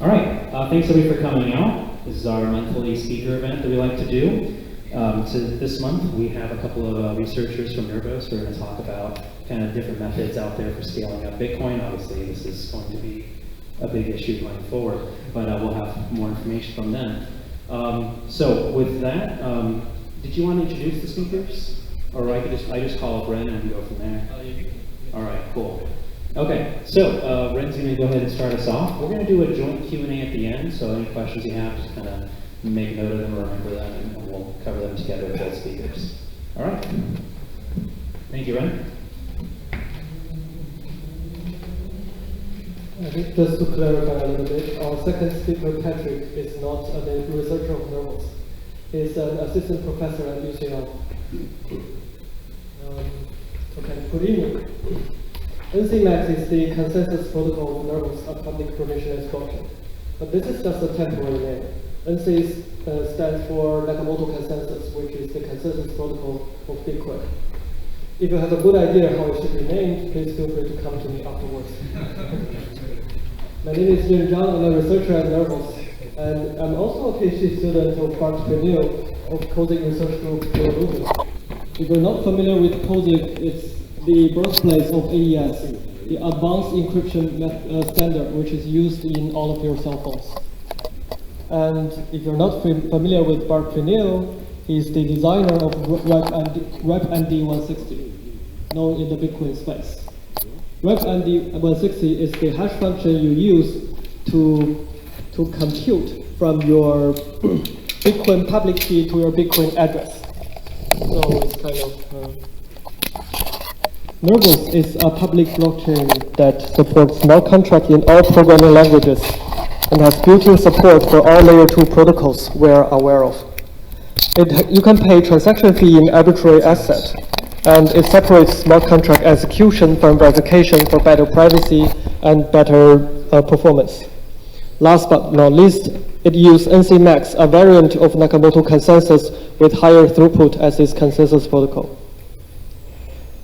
All right, thanks everybody for coming out. This is our monthly speaker event that we like to do. So this month we have a couple of researchers from Nervos who are going to talk about kind of different methods out there for scaling up Bitcoin. Obviously this is going to be a big issue going forward, but we'll have more information from them. So with that, did you want to introduce the speakers? Or I just call up Ren and we go from there? All right, cool. Okay, so Ren's going to go ahead and start us off. We're going to do a joint Q&A at the end, so any questions you have, just kind of make note of them or remember them, and we'll cover them together with both speakers. All right. Thank you, Ren. Just to clarify a little bit, our second speaker, Patrick, is not a researcher of Nervos. He's an assistant professor at UCL. Okay, good evening. NCMax is the consensus protocol of Nervos, a public permissionless blockchain. But this is just a temporary name. NC stands for Nakamoto consensus, which is the consensus protocol of Bitcoin. If you have a good idea how it should be named, please feel free to come to me afterwards. My name is Ren Zhang. I'm a researcher at Nervos, and I'm also a PhD student of Bart Pernille of COSIC Research Group here in London. If you're not familiar with COSIC, it's the birthplace of AES, the advanced encryption standard, which is used in all of your cell phones. And if you're not familiar with Bart Pernille, he's the designer of RepND 160, known in the Bitcoin space. RepND 160 is the hash function you use to compute from your Bitcoin public key to your Bitcoin address. So it's kind of Nervos is a public blockchain that supports smart contracts in all programming languages and has built-in support for all layer 2 protocols we are aware of. You can pay transaction fee in arbitrary asset, and it separates smart contract execution from verification for better privacy and better performance. Last but not least, it uses NCMax, a variant of Nakamoto consensus with higher throughput as its consensus protocol.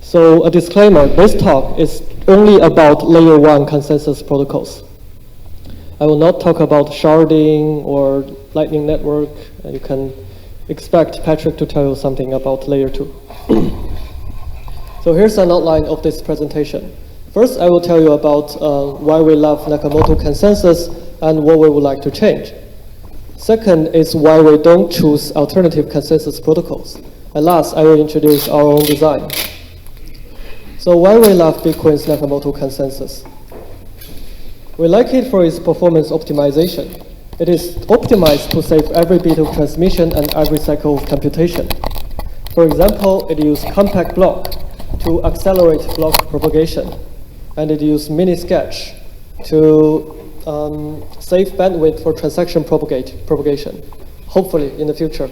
So a disclaimer, this talk is only about layer 1 consensus protocols. I will not talk about sharding or Lightning Network. You can expect Patrick to tell you something about layer 2. So here's an outline of this presentation. First, I will tell you about why we love Nakamoto consensus and what we would like to change. Second is why we don't choose alternative consensus protocols. And last, I will introduce our own design. So why we love Bitcoin's Nakamoto consensus? We like it for its performance optimization. It is optimized to save every bit of transmission and every cycle of computation. For example, it uses compact block to accelerate block propagation, and it uses mini-sketch to save bandwidth for transaction propagation, hopefully in the future.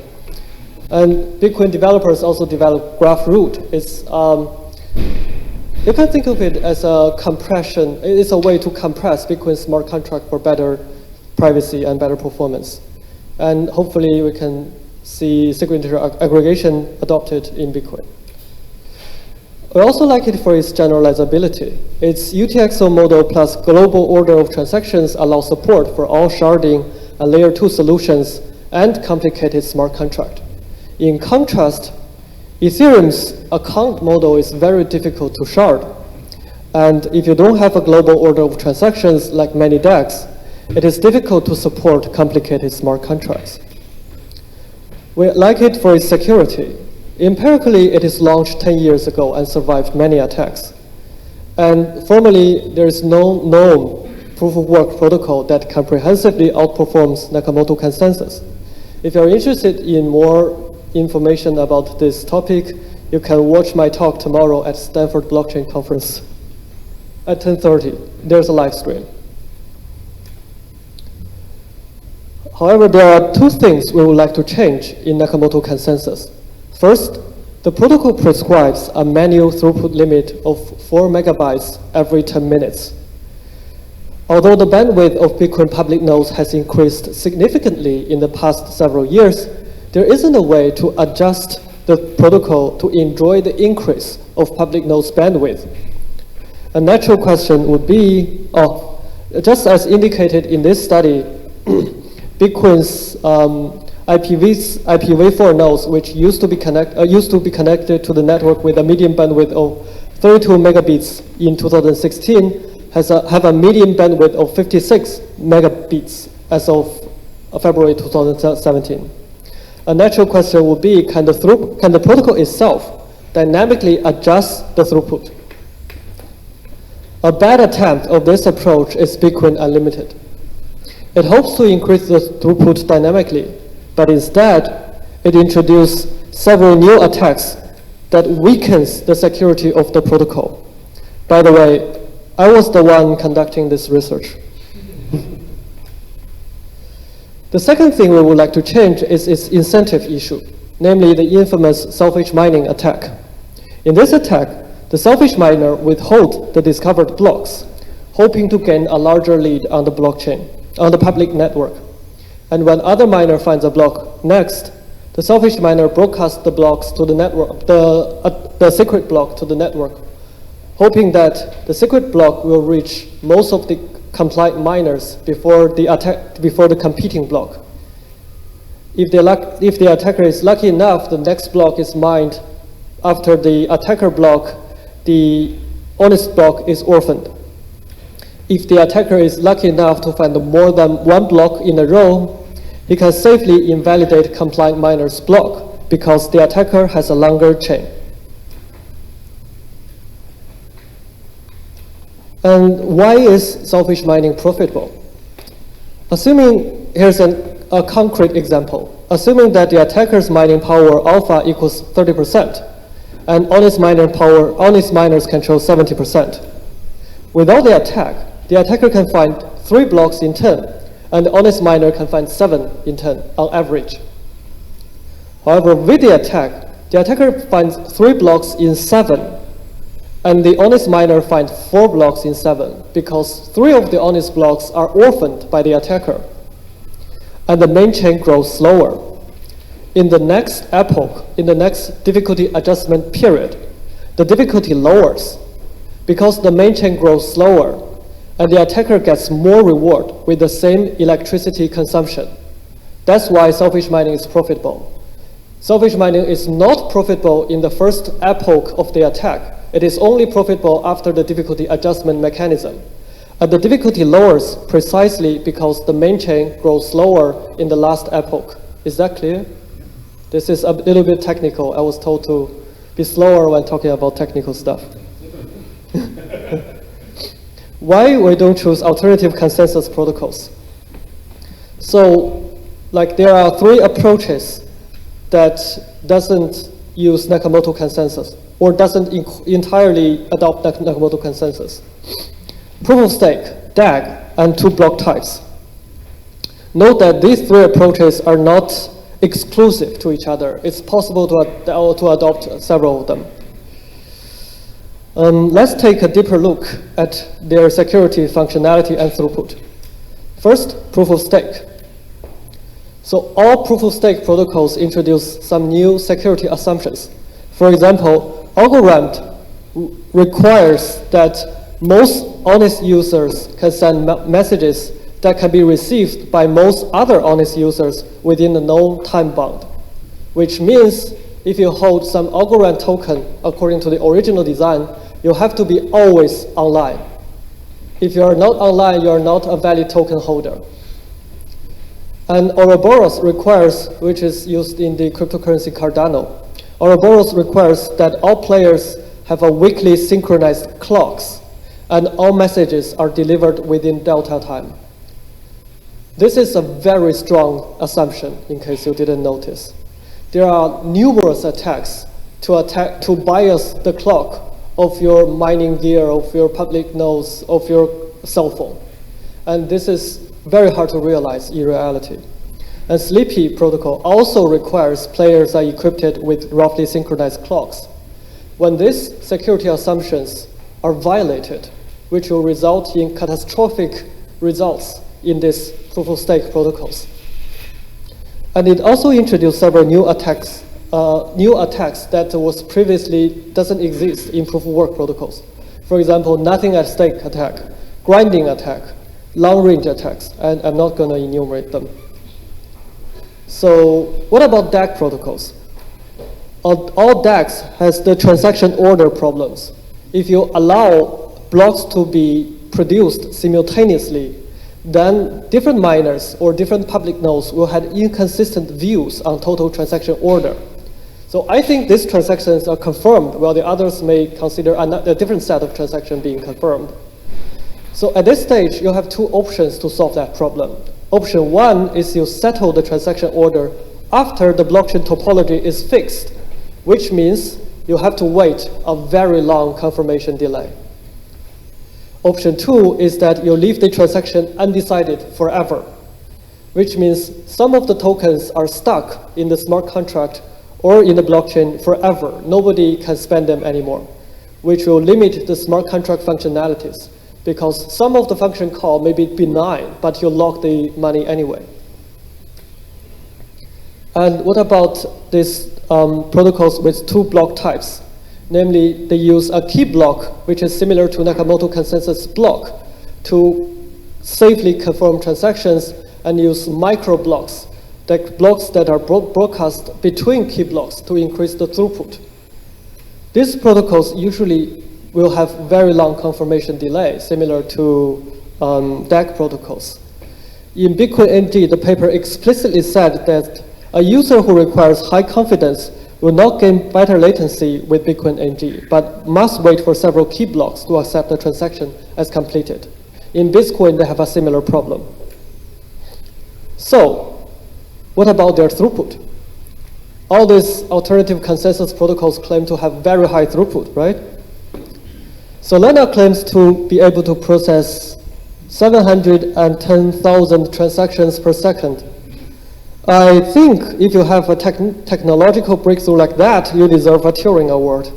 And Bitcoin developers also develop GraphRoot. You can think of it as a compression. It's a way to compress Bitcoin smart contract for better privacy and better performance. And hopefully we can see secret aggregation adopted in Bitcoin. We also like it for its generalizability. Its UTXO model plus global order of transactions allow support for all sharding and layer 2 solutions and complicated smart contract. In contrast, Ethereum's account model is very difficult to shard. And if you don't have a global order of transactions like many DEX, it is difficult to support complicated smart contracts. We like it for its security. Empirically, it is launched 10 years ago and survived many attacks. And formally, there is no known proof-of-work protocol that comprehensively outperforms Nakamoto consensus. If you're interested in more information about this topic, you can watch my talk tomorrow at Stanford Blockchain Conference at 10:30. There's a live stream. However, there are two things we would like to change in Nakamoto consensus. First, the protocol prescribes a manual throughput limit of 4 megabytes every 10 minutes. Although the bandwidth of Bitcoin public nodes has increased significantly in the past several years, there isn't a way to adjust the protocol to enjoy the increase of public nodes bandwidth. A natural question would be, Just as indicated in this study, Bitcoin's IPv4 nodes, which used to be connected to the network with a median bandwidth of 32 megabits in 2016, have a median bandwidth of 56 megabits as of February 2017. A natural question would be, can the protocol itself dynamically adjust the throughput? A bad attempt of this approach is Bitcoin Unlimited. It hopes to increase the throughput dynamically, but instead, it introduced several new attacks that weakens the security of the protocol. By the way, I was the one conducting this research. The second thing we would like to change is its incentive issue, namely the infamous selfish mining attack. In this attack, the selfish miner withholds the discovered blocks, hoping to gain a larger lead on the blockchain, on the public network. And when other miner finds a block next, the selfish miner broadcasts the blocks to the network, the secret block to the network, hoping that the secret block will reach most of the compliant miners before the competing block. If the attacker is lucky enough, the next block is mined after the attacker block, the honest block is orphaned. If the attacker is lucky enough to find more than one block in a row, he can safely invalidate compliant miner's block because the attacker has a longer chain. And why is selfish mining profitable? Here's a concrete example. Assuming that the attacker's mining power alpha equals 30%, and honest miners control 70%. Without the attacker can find 3 blocks in 10, and the honest miner can find 7 in 10 on average. However, with the attacker finds 3 blocks in 7, and the honest miner finds 4 blocks in 7, because 3 of the honest blocks are orphaned by the attacker, and the main chain grows slower. In the next epoch, in the next difficulty adjustment period, the difficulty lowers because the main chain grows slower and the attacker gets more reward with the same electricity consumption. That's why selfish mining is profitable. Selfish mining is not profitable in the first epoch of the attack. It is only profitable after the difficulty adjustment mechanism. And the difficulty lowers precisely because the main chain grows slower in the last epoch. Is that clear? This is a little bit technical. I was told to be slower when talking about technical stuff. Why we don't choose alternative consensus protocols? So, there are 3 approaches that doesn't use Nakamoto consensus or doesn't entirely adopt Nakamoto consensus. Proof of stake, DAG, and 2-block types. Note that these 3 approaches are not exclusive to each other. It's possible to adopt several of them. Let's take a deeper look at their security, functionality, and throughput. First, proof of stake. So all proof of stake protocols introduce some new security assumptions. For example, Algorand requires that most honest users can send messages that can be received by most other honest users within a known time bound, which means if you hold some Algorand token according to the original design, you have to be always online. If you are not online, you are not a valid token holder. And Ouroboros requires, which is used in the cryptocurrency Cardano, Ouroboros requires that all players have a weekly synchronized clocks and all messages are delivered within Delta time. This is a very strong assumption, in case you didn't notice. There are numerous attacks to bias the clock of your mining gear, of your public nodes, of your cell phone. And this is very hard to realize in reality. And Sleepy protocol also requires players are equipped with roughly synchronized clocks. When these security assumptions are violated, which will result in catastrophic results in these proof of stake protocols. And it also introduced several new attacks that was previously doesn't exist in proof of work protocols. For example, nothing at stake attack, grinding attack, long-range attacks, and I'm not going to enumerate them. So what about DAG protocols? All DAGs has the transaction order problems. If you allow blocks to be produced simultaneously, then different miners or different public nodes will have inconsistent views on total transaction order. So I think these transactions are confirmed, while the others may consider a different set of transactions being confirmed. So at this stage, you have two options to solve that problem. Option one is you settle the transaction order after the blockchain topology is fixed, which means you have to wait a very long confirmation delay. Option two is that you leave the transaction undecided forever, which means some of the tokens are stuck in the smart contract or in the blockchain forever. Nobody can spend them anymore, which will limit the smart contract functionalities, because some of the function call may be benign, but you lock the money anyway. And what about these protocols with two block types? Namely, they use a key block, which is similar to Nakamoto consensus block, to safely confirm transactions, and use micro blocks, blocks that are broadcast between key blocks to increase the throughput. These protocols usually will have very long confirmation delay, similar to DAG protocols. In Bitcoin NG, the paper explicitly said that a user who requires high confidence will not gain better latency with Bitcoin NG, but must wait for several key blocks to accept the transaction as completed. In Bitcoin, they have a similar problem. So, what about their throughput? All these alternative consensus protocols claim to have very high throughput, right? Solana claims to be able to process 710,000 transactions per second. I think if you have a technological breakthrough like that, you deserve a Turing Award.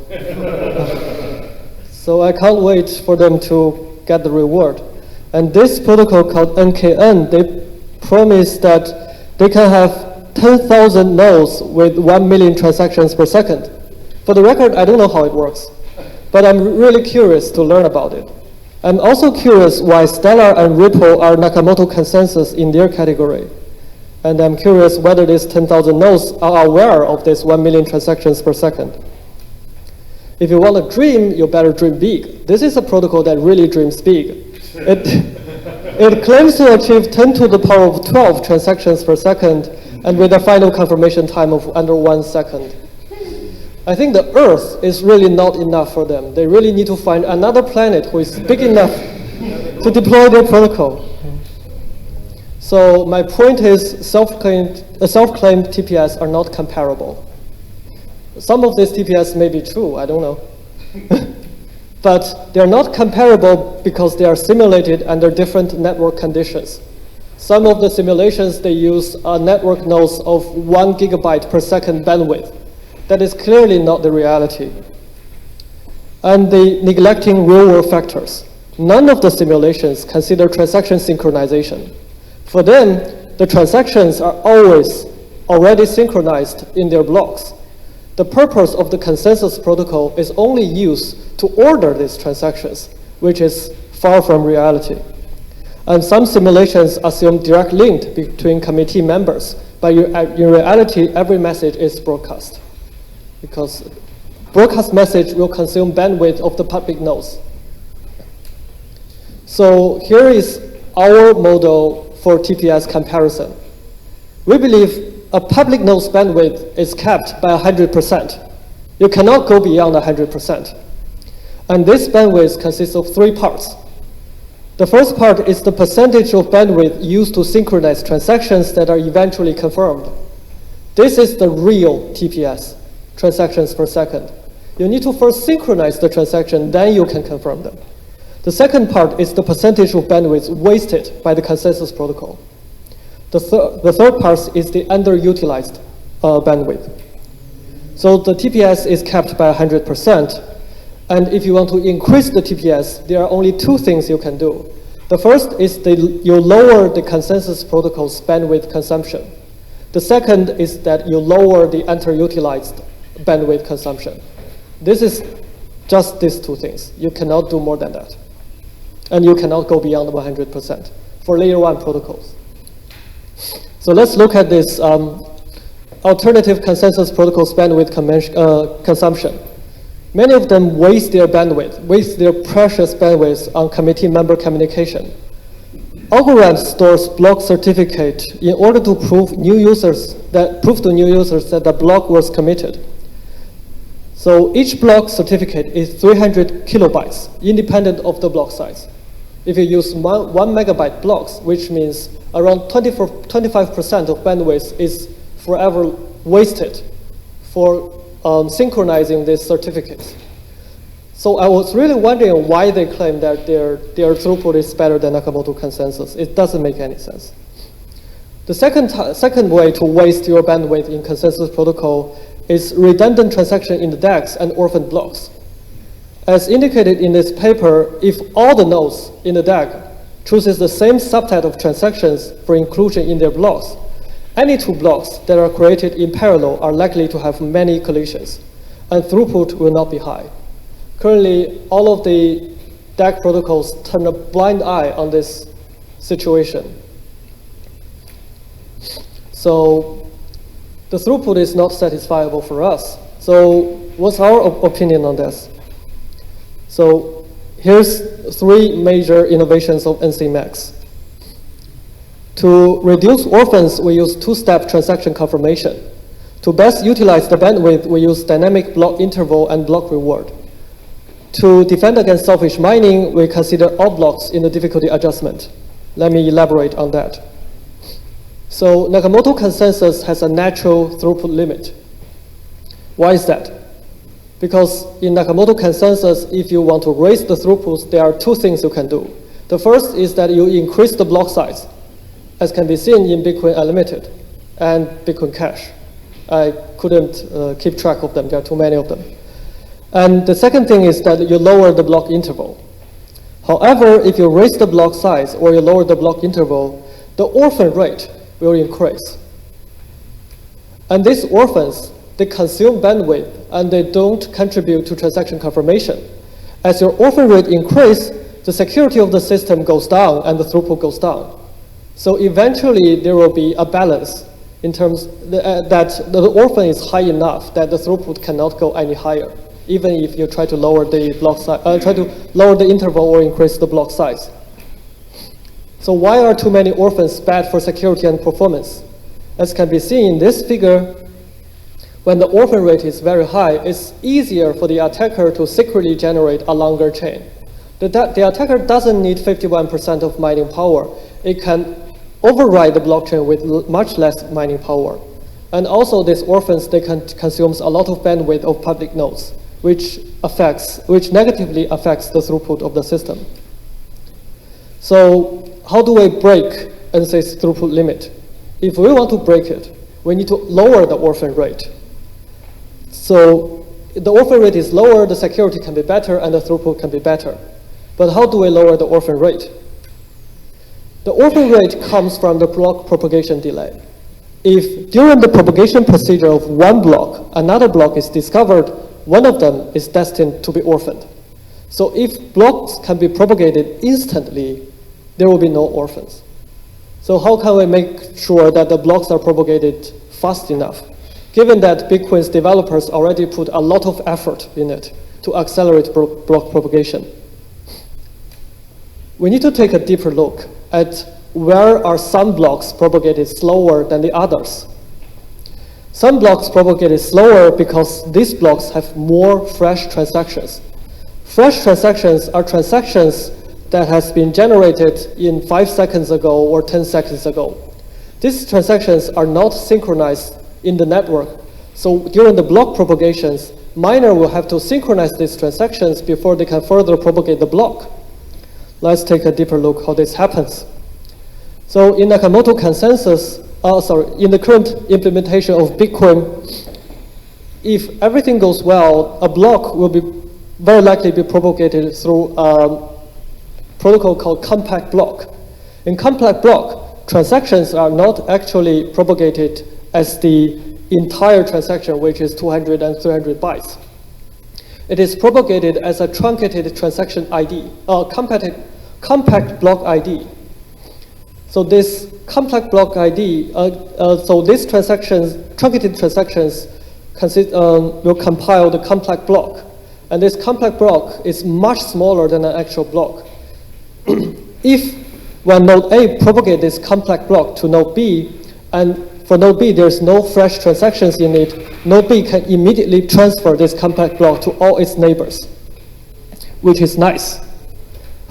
So I can't wait for them to get the reward. And this protocol called NKN, they promise that they can have 10,000 nodes with 1 million transactions per second. For the record, I don't know how it works, but I'm really curious to learn about it. I'm also curious why Stellar and Ripple are Nakamoto consensus in their category. And I'm curious whether these 10,000 nodes are aware of this 1 million transactions per second. If you want to dream, you better dream big. This is a protocol that really dreams big. It claims to achieve 10 to the power of 12 transactions per second, and with a final confirmation time of under 1 second. I think the Earth is really not enough for them. They really need to find another planet who is big enough to deploy their protocol. So my point is self-claimed TPS are not comparable. Some of these TPS may be true, I don't know. But they're not comparable because they are simulated under different network conditions. Some of the simulations, they use network nodes of 1 gigabyte per second bandwidth. That is clearly not the reality. And they neglecting real-world factors. None of the simulations consider transaction synchronization. For them, the transactions are always already synchronized in their blocks. The purpose of the consensus protocol is only used to order these transactions, which is far from reality. And some simulations assume direct link between committee members, but in reality, every message is broadcast, because broadcast message will consume bandwidth of the public nodes. So here is our model for TPS comparison. We believe a public node's bandwidth is capped by 100%. You cannot go beyond 100%. And this bandwidth consists of 3 parts. The first part is the percentage of bandwidth used to synchronize transactions that are eventually confirmed. This is the real TPS, transactions per second. You need to first synchronize the transaction, then you can confirm them. The second part is the percentage of bandwidth wasted by the consensus protocol. The third part is the underutilized bandwidth. So the TPS is capped by 100%. And if you want to increase the TPS, there are only 2 things you can do. The first is you lower the consensus protocol's bandwidth consumption. The second is that you lower the underutilized bandwidth consumption. This is just these 2 things. You cannot do more than that. And you cannot go beyond 100%. for layer 1 protocols. So let's look at this alternative consensus protocols bandwidth consumption. Many of them waste their bandwidth, waste their precious bandwidth on committee member communication. Algorand stores block certificate in order to prove to new users that the block was committed. So each block certificate is 300 kilobytes, independent of the block size. If you use 1 megabyte blocks, which means around 25% of bandwidth is forever wasted for synchronizing these certificates. So I was really wondering why they claim that their throughput is better than Nakamoto consensus. It doesn't make any sense. The second way to waste your bandwidth in consensus protocol is redundant transaction in the DEX and orphan blocks. As indicated in this paper, if all the nodes in the DEX chooses the same subset of transactions for inclusion in their blocks, any two blocks that are created in parallel are likely to have many collisions, and throughput will not be high. Currently, all of the DAG protocols turn a blind eye on this situation. So the throughput is not satisfiable for us. So what's our opinion on this? So here's 3 major innovations of NCMax. To reduce orphans, we use 2-step transaction confirmation. To best utilize the bandwidth, we use dynamic block interval and block reward. To defend against selfish mining, we consider all blocks in the difficulty adjustment. Let me elaborate on that. So Nakamoto consensus has a natural throughput limit. Why is that? Because in Nakamoto consensus, if you want to raise the throughput, there are 2 things you can do. The first is that you increase the block size, as can be seen in Bitcoin Unlimited and Bitcoin Cash. I couldn't keep track of them. There are too many of them. And the second thing is that you lower the block interval. However, if you raise the block size or you lower the block interval, the orphan rate will increase. And these orphans, they consume bandwidth and they don't contribute to transaction confirmation. As your orphan rate increases, the security of the system goes down and the throughput goes down. So eventually there will be a balance in terms that the orphan is high enough that the throughput cannot go any higher, even if you try to lower the block size, try to lower the interval or increase the block size. So why are too many orphans bad for security and performance? As can be seen in this figure, when the orphan rate is very high, it's easier for the attacker to secretly generate a longer chain. The attacker doesn't need 51% of mining power. It can override the blockchain with much less mining power. And also these orphans, they can consume a lot of bandwidth of public nodes, which negatively affects the throughput of the system. So how do we break NC's throughput limit? If we want to break it, we need to lower the orphan rate. So the orphan rate is lower, the security can be better, and the throughput can be better. But how do we lower the orphan rate? The orphan rate comes from the block propagation delay. If during the propagation procedure of one block, another block is discovered, one of them is destined to be orphaned. So if blocks can be propagated instantly, there will be no orphans. So how can we make sure that the blocks are propagated fast enough, given that Bitcoin's developers already put a lot of effort in it to accelerate block propagation? We need to take a deeper look at where are some blocks propagated slower than the others. Some blocks propagated slower because these blocks have more fresh transactions. Fresh transactions are transactions that has been generated in 5 seconds ago or 10 seconds ago. These transactions are not synchronized in the network. So during the block propagations, miner will have to synchronize these transactions before they can further propagate the block. Let's take a deeper look how this happens. So in Nakamoto consensus, in the current implementation of Bitcoin, if everything goes well, a block will be very likely be propagated through a protocol called compact block. In compact block, transactions are not actually propagated as the entire transaction, which is 200 and 300 bytes. It is propagated as a truncated transaction ID, compact block ID. So this complex block ID, so these transactions, truncated transactions, will compile the complex block. And this complex block is much smaller than an actual block. If when node A propagates this complex block to node B, and for node B there's no fresh transactions in it, node B can immediately transfer this complex block to all its neighbors, which is nice.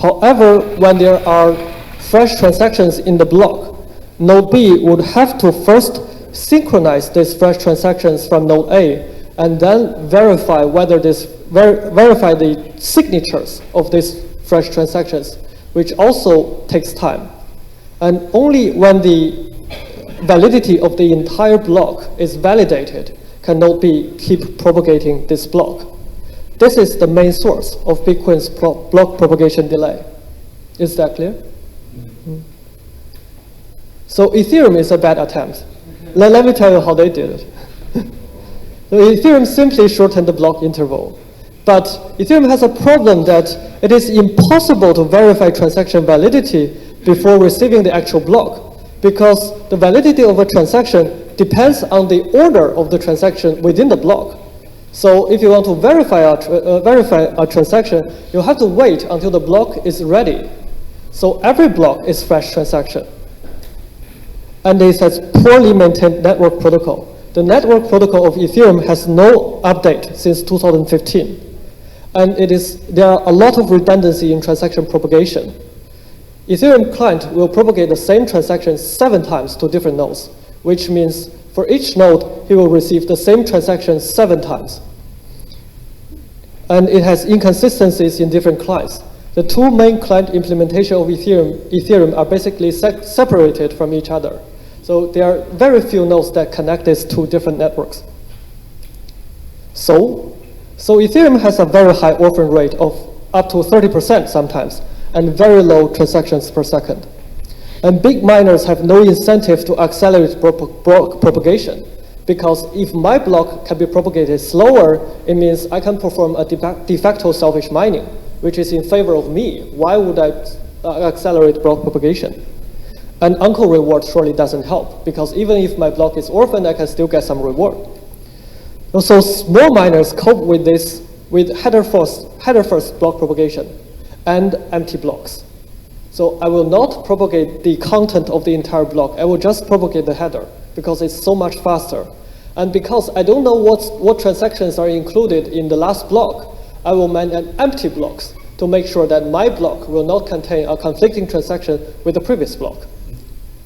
However, when there are fresh transactions in the block, node B would have to first synchronize these fresh transactions from node A and then verify whether verify the signatures of these fresh transactions, which also takes time. And only when the validity of the entire block is validated can node B keep propagating this block. This is the main source of Bitcoin's block propagation delay. Is that clear? Mm. So Ethereum is a bad attempt. Let me tell you how they did it. So Ethereum simply shortened the block interval. But Ethereum has a problem that it is impossible to verify transaction validity before receiving the actual block, because the validity of a transaction depends on the order of the transaction within the block. So if you want to verify a transaction, you have to wait until the block is ready. So every block is fresh transaction. And this has poorly maintained network protocol. The network protocol of Ethereum has no update since 2015. And there are a lot of redundancy in transaction propagation. Ethereum client will propagate the same transaction 7 times to different nodes, which means for each node, he will receive the same transaction 7 times. And it has inconsistencies in different clients. The 2 main client implementation of Ethereum are basically separated from each other. So there are very few nodes that connect these 2 different networks. So Ethereum has a very high orphan rate of up to 30% sometimes, and very low transactions per second. And big miners have no incentive to accelerate block propagation, because if my block can be propagated slower, it means I can perform a de facto selfish mining, which is in favor of me. Why would I accelerate block propagation? And uncle reward surely doesn't help, because even if my block is orphaned, I can still get some reward. So small miners cope with this with header first block propagation and empty blocks. So I will not propagate the content of the entire block. I will just propagate the header because it's so much faster. And because I don't know what transactions are included in the last block, I will man an empty blocks to make sure that my block will not contain a conflicting transaction with the previous block,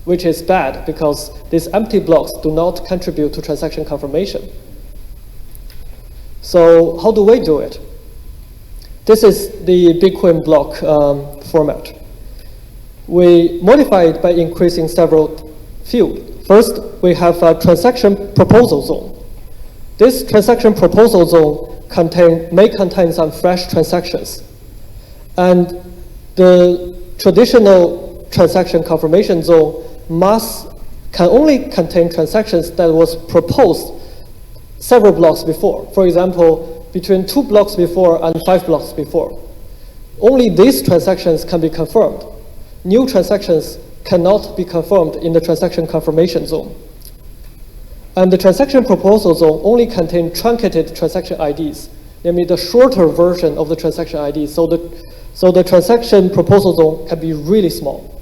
which is bad because these empty blocks do not contribute to transaction confirmation. So how do we do it? This is the Bitcoin block format. We modify it by increasing several fields. First, we have a transaction proposal zone. This transaction proposal zone may contain some fresh transactions. And the traditional transaction confirmation zone can only contain transactions that was proposed several blocks before. For example, between 2 blocks before and 5 blocks before. Only these transactions can be confirmed. New transactions cannot be confirmed in the transaction confirmation zone. And the transaction proposal zone only contains truncated transaction IDs, namely the shorter version of the transaction ID. So the transaction proposal zone can be really small.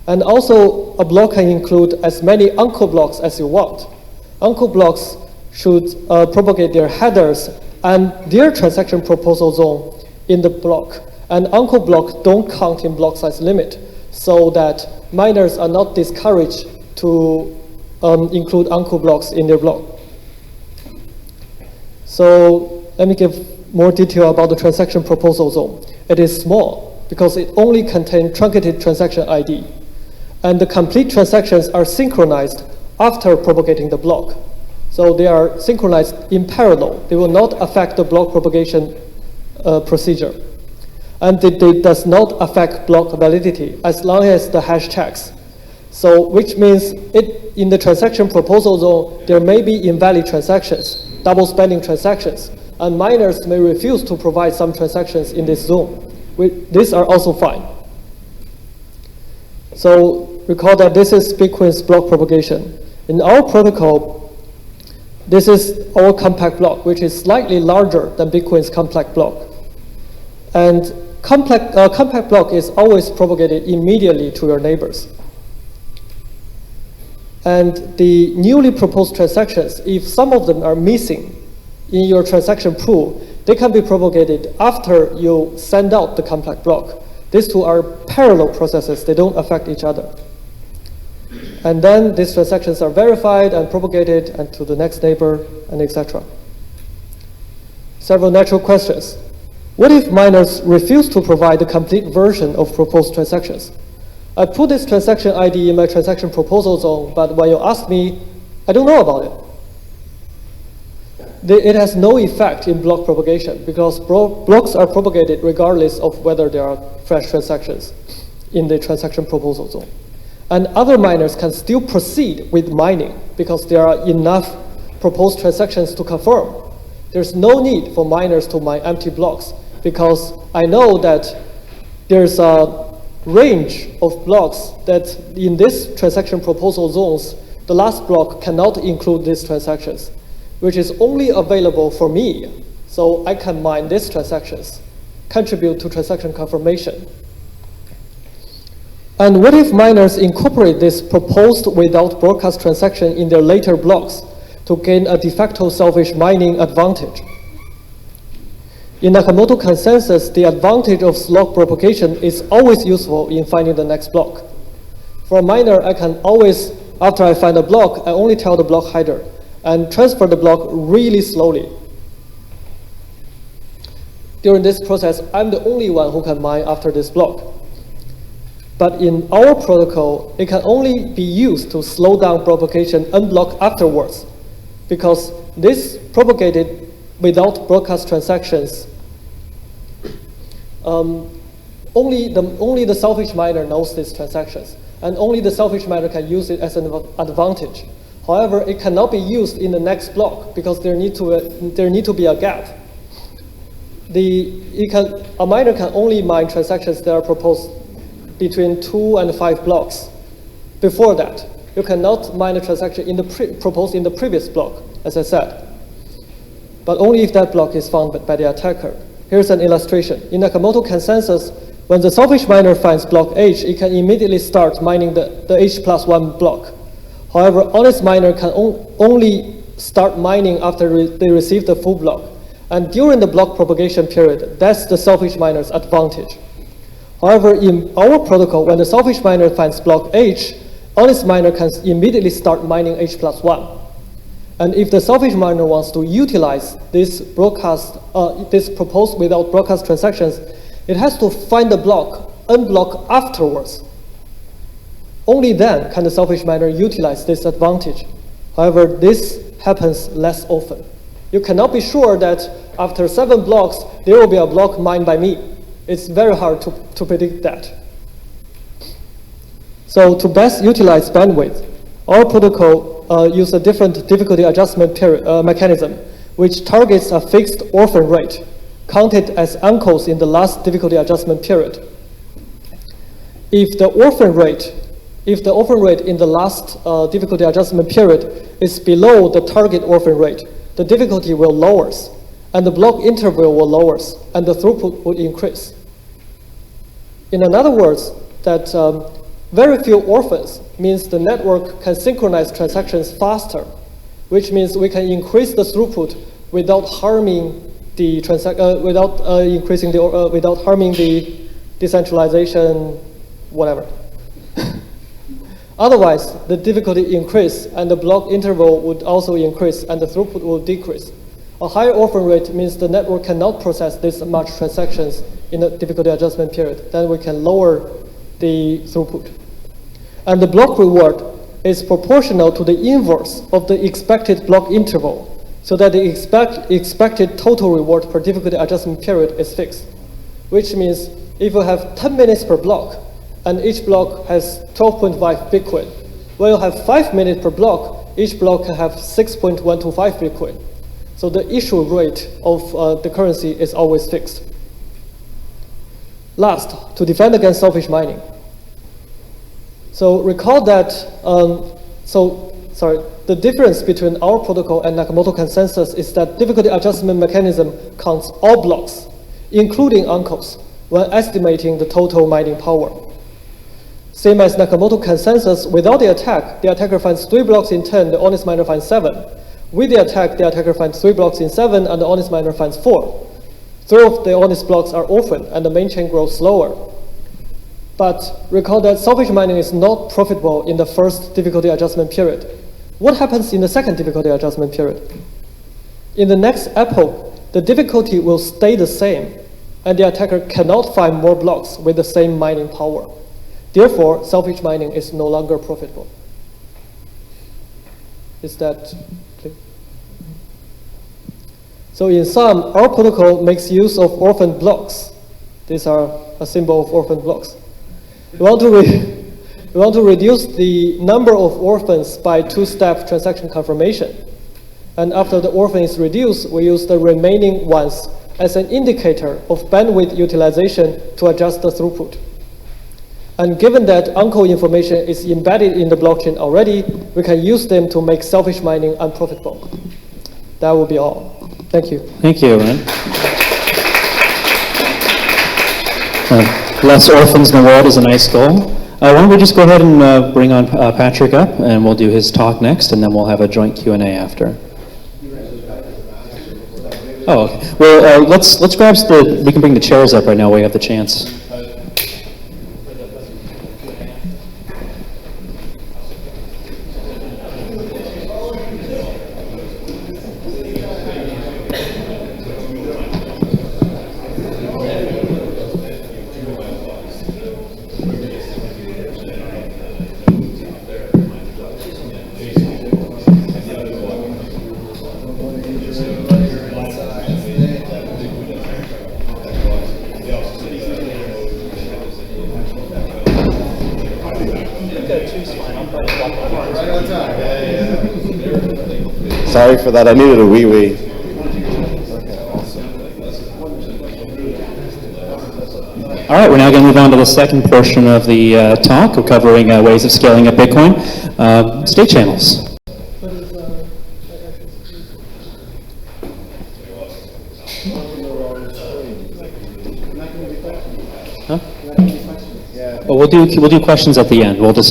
And also, a block can include as many uncle blocks as you want. Uncle blocks should propagate their headers and their transaction proposal zone in the block. And uncle blocks don't count in block size limit, so that miners are not discouraged to include uncle blocks in their block. So let me give more detail about the transaction proposal zone. It is small because it only contains truncated transaction ID. And the complete transactions are synchronized after propagating the block. So they are synchronized in parallel. They will not affect the block propagation procedure. And it does not affect block validity as long as the hash checks. So which means in the transaction proposal zone, there may be invalid transactions, double spending transactions, and miners may refuse to provide some transactions in this zone. These are also fine. So Recall that this is Bitcoin's block propagation. In our protocol, this is our compact block, which is slightly larger than Bitcoin's complex block. And compact block is always propagated immediately to your neighbors. And the newly proposed transactions, if some of them are missing in your transaction pool, they can be propagated after you send out the compact block. These two are parallel processes. They don't affect each other. And then these transactions are verified and propagated and to the next neighbor, and etc. Several natural questions. What if miners refuse to provide the complete version of proposed transactions? I put this transaction ID in my transaction proposal zone, but when you ask me, I don't know about it. It has no effect in block propagation because blocks are propagated regardless of whether there are fresh transactions in the transaction proposal zone. And other miners can still proceed with mining because there are enough proposed transactions to confirm. There's no need for miners to mine empty blocks because I know that there's a range of blocks that in this transaction proposal zones, the last block cannot include these transactions, which is only available for me. So I can mine these transactions, contribute to transaction confirmation. And what if miners incorporate this proposed without broadcast transaction in their later blocks to gain a de facto selfish mining advantage? In Nakamoto consensus, the advantage of slot propagation is always useful in finding the next block. For a miner, I can always, after I find a block, I only tell the block hider and transfer the block really slowly. During this process, I'm the only one who can mine after this block. But in our protocol, it can only be used to slow down propagation unblock afterwards, because this propagated without broadcast transactions. Only the selfish miner knows these transactions, and only the selfish miner can use it as an advantage. However, it cannot be used in the next block because there need to be a gap. A miner can only mine transactions that are proposed between 2 and 5 blocks. Before that, you cannot mine a transaction proposed in the previous block, as I said, but only if that block is found by the attacker. Here's an illustration. In Nakamoto consensus, when the selfish miner finds block H, it can immediately start mining the H+1 block. However, honest miner can only start mining after they receive the full block. And during the block propagation period, that's the selfish miner's advantage. However, in our protocol, when the selfish miner finds block H, honest miner can immediately start mining H+1. And if the selfish miner wants to utilize this proposed without broadcast transactions, it has to find the block, unblock afterwards. Only then can the selfish miner utilize this advantage. However, this happens less often. You cannot be sure that after 7 blocks, there will be a block mined by me. It's very hard to predict that. So to best utilize bandwidth, our protocol uses a different difficulty adjustment mechanism, which targets a fixed orphan rate, counted as uncles in the last difficulty adjustment period. If the orphan rate in the last difficulty adjustment period is below the target orphan rate, the difficulty will lower, and the block interval will lower, and the throughput will increase. In other words, that very few orphans means the network can synchronize transactions faster, which means we can increase the throughput without harming the without harming the decentralization, whatever. Otherwise, the difficulty increase and the block interval would also increase and the throughput will decrease. A higher orphan rate means the network cannot process this much transactions in a difficulty adjustment period. Then we can lower the throughput. And the block reward is proportional to the inverse of the expected block interval, so that the expected total reward per difficulty adjustment period is fixed, which means if you have 10 minutes per block, and each block has 12.5 Bitcoin, when you have 5 minutes per block, each block can have 6.125 Bitcoin. So the issue rate of the currency is always fixed. Last, to defend against selfish mining. So recall that, the difference between our protocol and Nakamoto consensus is that difficulty adjustment mechanism counts all blocks, including uncles, when estimating the total mining power. Same as Nakamoto consensus, without the attacker finds 3 blocks in 10, the honest miner finds 7. With the attacker finds 3 blocks in 7, and the honest miner finds 4. 3 of the honest blocks are orphaned, and the main chain grows slower. But recall that selfish mining is not profitable in the first difficulty adjustment period. What happens in the second difficulty adjustment period? In the next epoch, the difficulty will stay the same, and the attacker cannot find more blocks with the same mining power. Therefore, selfish mining is no longer profitable. Is that clear? So in sum, our protocol makes use of orphaned blocks. These are a symbol of orphaned blocks. We want to reduce the number of orphans by 2-step transaction confirmation. And after the orphan is reduced, we use the remaining ones as an indicator of bandwidth utilization to adjust the throughput. And given that uncle information is embedded in the blockchain already, we can use them to make selfish mining unprofitable. That will be all. Thank you. Thank you, Ren. Less orphans in the world is a nice goal. Why don't we just go ahead and bring on Patrick up, and we'll do his talk next, and then we'll have a joint Q&A after. Oh, okay. Well, let's grab we can bring the chairs up right now while we have the chance. Sorry for that, I needed a wee-wee. All right, we're now going to move on to the second portion of the talk, covering ways of scaling up Bitcoin, state channels. Well, we'll do questions at the end. We're going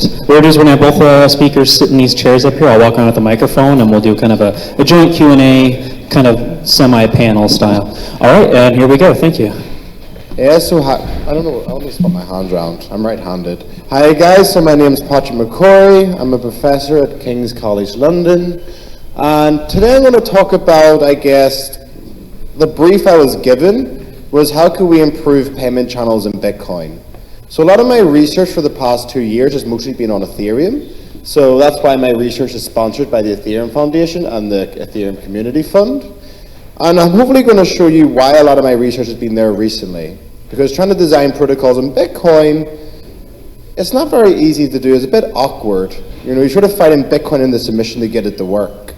to have both speakers sit in these chairs up here. I'll walk around with the microphone, and we'll do kind of a joint Q&A, kind of semi-panel style. All right, and here we go. Thank you. Yeah, so I don't know, I'll just put my hands around. I'm right-handed. Hi guys, so my name's Patrick McCorry. I'm a professor at King's College London. And today I'm going to talk about, I guess, the brief I was given was how could we improve payment channels in Bitcoin. So a lot of my research for the past 2 years has mostly been on Ethereum. So that's why my research is sponsored by the Ethereum Foundation and the Ethereum Community Fund. And I'm hopefully going to show you why a lot of my research has been there recently. Because trying to design protocols in Bitcoin, it's not very easy to do. It's a bit awkward. You know, you sort of fight in Bitcoin in the submission to get it to work.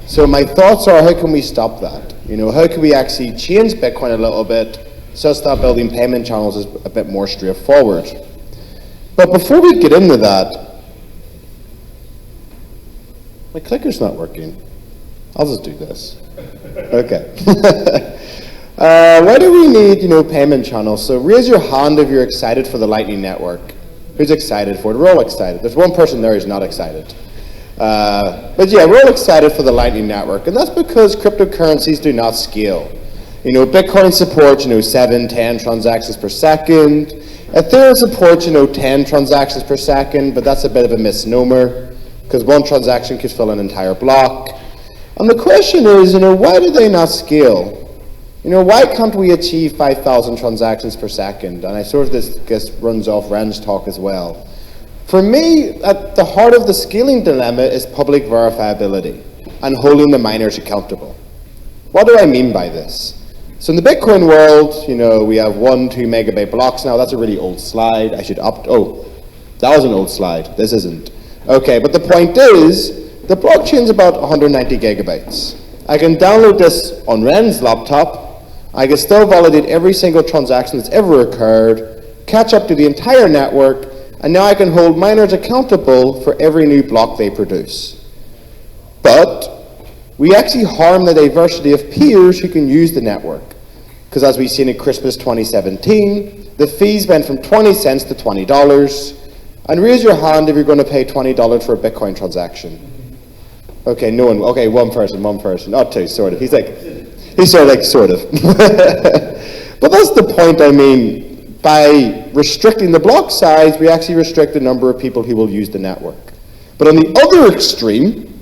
So my thoughts are, how can we stop that? You know, how can we actually change Bitcoin a little bit such that building payment channels is a bit more straightforward? But before we get into that, my clicker's not working. I'll just do this. Okay. Why do we need, payment channels? So raise your hand if you're excited for the Lightning Network. Who's excited for it? We're all excited. There's one person there who's not excited. But yeah, we're all excited for the Lightning Network, and that's because cryptocurrencies do not scale. Bitcoin supports, 7, 10 transactions per second. Ethereum supports, 10 transactions per second, but that's a bit of a misnomer because one transaction could fill an entire block. And the question is, why do they not scale? Why can't we achieve 5,000 transactions per second? And I sort of this runs off Ren's talk as well. For me, at the heart of the scaling dilemma is public verifiability and holding the miners accountable. What do I mean by this? So in the Bitcoin world, we have 1, 2 megabyte blocks now. That's a really old slide. I should oh, that was an old slide. This isn't. Okay, but the point is, the blockchain's about 190 gigabytes. I can download this on Ren's laptop. I can still validate every single transaction that's ever occurred, catch up to the entire network, and now I can hold miners accountable for every new block they produce. But we actually harm the diversity of peers who can use the network. Because as we've seen in Christmas 2017, the fees went from 20 cents to $20. And raise your hand if you're going to pay $20 for a Bitcoin transaction. Okay, no one. Okay, one person. Not two, sort of. He's sort of like, sort of. But that's the point. I mean, by restricting the block size, we actually restrict the number of people who will use the network. But on the other extreme,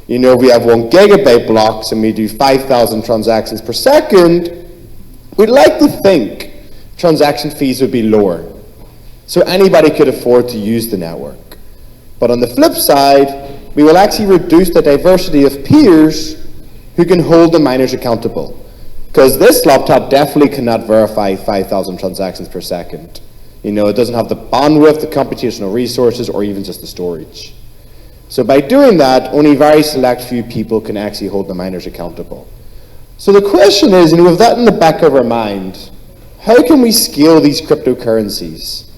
you know, we have 1 gigabyte blocks and we do 5,000 transactions per second, we'd like to think transaction fees would be lower, so anybody could afford to use the network. But on the flip side, we will actually reduce the diversity of peers who can hold the miners accountable. Because this laptop definitely cannot verify 5,000 transactions per second. You know, it doesn't have the bandwidth, the computational resources, or even just the storage. So by doing that, only very select few people can actually hold the miners accountable. So the question is, and with that in the back of our mind, how can we scale these cryptocurrencies?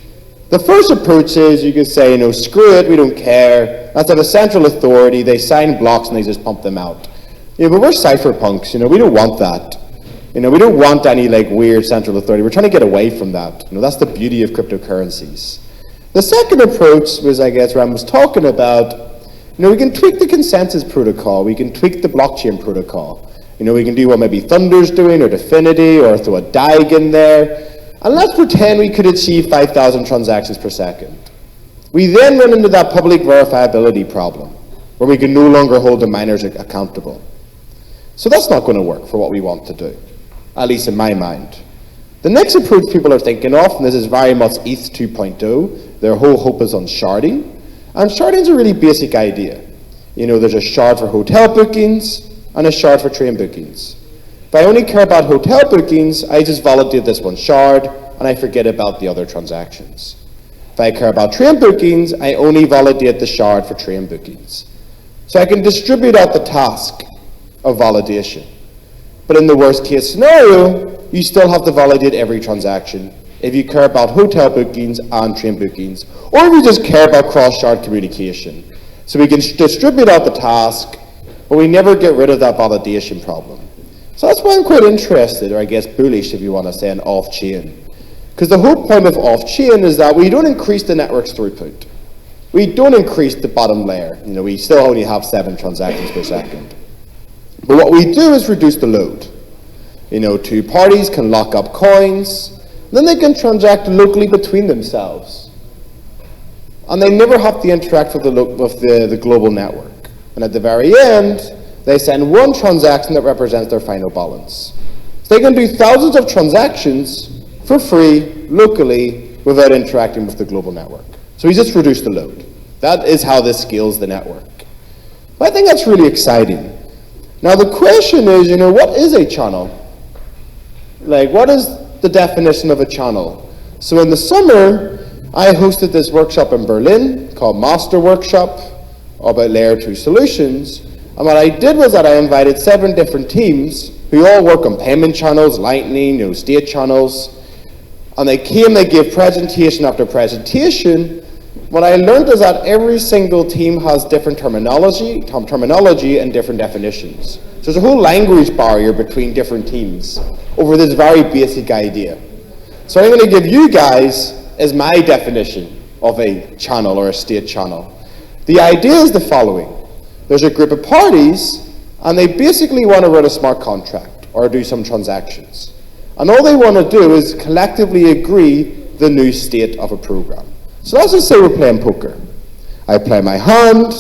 The first approach is you could say, you know, screw it, we don't care. Let's have a central authority, they sign blocks and they just pump them out. Yeah, but we're cypherpunks, you know, we don't want that. You know, we don't want any like weird central authority. We're trying to get away from that. You know, that's the beauty of cryptocurrencies. The second approach was, I guess, Ren was talking about, you know, we can tweak the consensus protocol, we can tweak the blockchain protocol. You know, we can do what maybe Thunder's doing, or Dfinity, or throw a DAG in there. And let's pretend we could achieve 5,000 transactions per second. We then run into that public verifiability problem, where we can no longer hold the miners accountable. So that's not going to work for what we want to do, at least in my mind. The next approach people are thinking of, and this is very much ETH 2.0, their whole hope is on sharding. And sharding is a really basic idea. You know, there's a shard for hotel bookings, and a shard for train bookings. If I only care about hotel bookings, I just validate this one shard, and I forget about the other transactions. If I care about train bookings, I only validate the shard for train bookings. So I can distribute out the task of validation. But in the worst case scenario, you still have to validate every transaction if you care about hotel bookings and train bookings, or if you just care about cross-shard communication. So we can distribute out the task, but we never get rid of that validation problem. So that's why I'm quite interested, or I guess bullish if you want to say, in off-chain. Because the whole point of off-chain is that we don't increase the network's throughput. We don't increase the bottom layer. You know, we still only have 7 transactions per second. But what we do is reduce the load. You know, 2 parties can lock up coins, then they can transact locally between themselves. And they never have to interact with the global network. And at the very end, they send 1 transaction that represents their final balance. So they can do thousands of transactions for free, locally, without interacting with the global network. So we just reduce the load. That is how this scales the network. But I think that's really exciting. Now the question is, you know, what is a channel? Like, what is the definition of a channel? So in the summer, I hosted this workshop in Berlin called Master Workshop about Layer 2 solutions. And what I did was that I invited 7 different teams who all work on payment channels, Lightning, you know, state channels. And they came, they gave presentation after presentation. What I learned is that every single team has different terminology and different definitions. So there's a whole language barrier between different teams over this very basic idea. So I'm going to give you guys is my definition of a channel or a state channel. The idea is the following. There's a group of parties, and they basically want to run a smart contract or do some transactions. And all they want to do is collectively agree the new state of a program. So let's just say we're playing poker. I play my hand,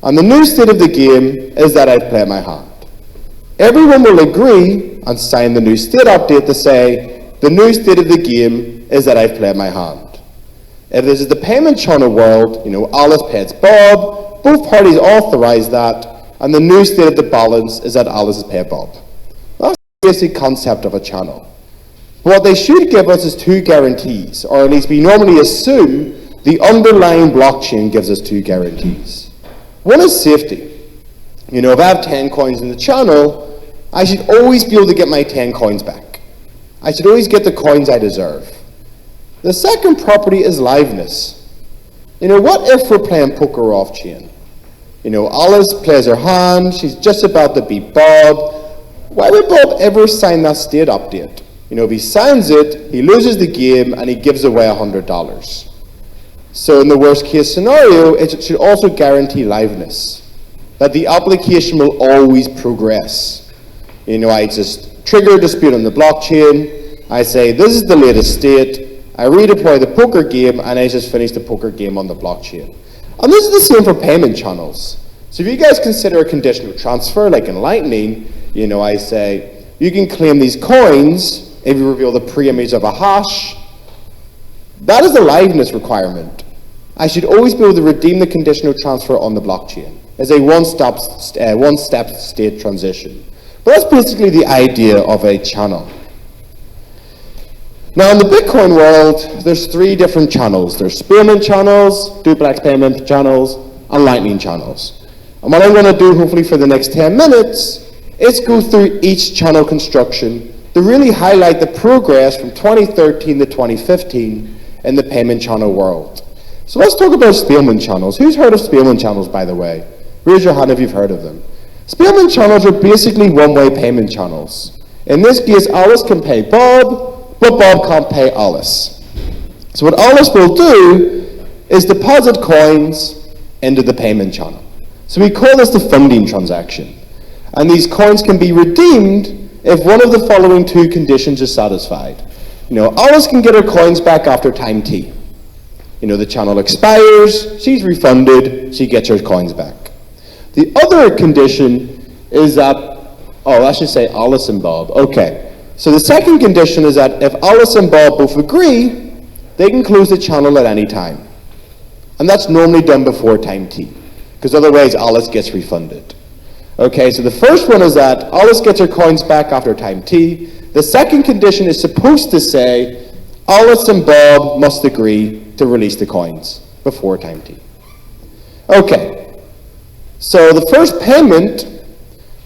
and the new state of the game is that I play my hand. Everyone will agree and sign the new state update to say, the new state of the game is that I've played my hand. If this is the payment channel world, you know, Alice pays Bob, both parties authorize that, and the new state of the balance is that Alice has paid Bob. That's the basic concept of a channel. What they should give us is 2 guarantees, or at least we normally assume the underlying blockchain gives us 2 guarantees. One is safety. You know, if I have 10 coins in the channel, I should always be able to get my 10 coins back. I should always get the coins I deserve. The second property is liveness. You know, what if we're playing poker off-chain? You know, Alice plays her hand, she's just about to beat Bob. Why would Bob ever sign that state update? You know, if he signs it, he loses the game and he gives away $100. So in the worst case scenario, it should also guarantee liveness, that the application will always progress. You know, I just trigger a dispute on the blockchain, I say this is the latest state, I redeploy the poker game, and I just finish the poker game on the blockchain. And this is the same for payment channels. So if you guys consider a conditional transfer, like in Lightning, you know, I say, you can claim these coins if you reveal the pre-image of a hash. That is a liveness requirement. I should always be able to redeem the conditional transfer on the blockchain as a one-step state transition. But that's basically the idea of a channel. Now in the Bitcoin world, there's 3 different channels. There's Spilman channels, duplex payment channels, and Lightning channels. And what I'm going to do, hopefully for the next 10 minutes, is go through each channel construction to really highlight the progress from 2013 to 2015 in the payment channel world. So let's talk about Spilman channels. Who's heard of Spilman channels, by the way? Raise your hand if you've heard of them. Spilman channels are basically one-way payment channels. In this case, Alice can pay Bob, but Bob can't pay Alice. So what Alice will do is deposit coins into the payment channel. So we call this the funding transaction. And these coins can be redeemed if one of the following 2 conditions is satisfied. You know, Alice can get her coins back after time t. You know, the channel expires, she's refunded, she gets her coins back. The other condition is that, oh, I should say Alice and Bob. Okay, so the second condition is that if Alice and Bob both agree, they can close the channel at any time. And that's normally done before time t, because otherwise Alice gets refunded. Okay, so the first one is that Alice gets her coins back after time t. The second condition is supposed to say Alice and Bob must agree to release the coins before time t. Okay, so the first payment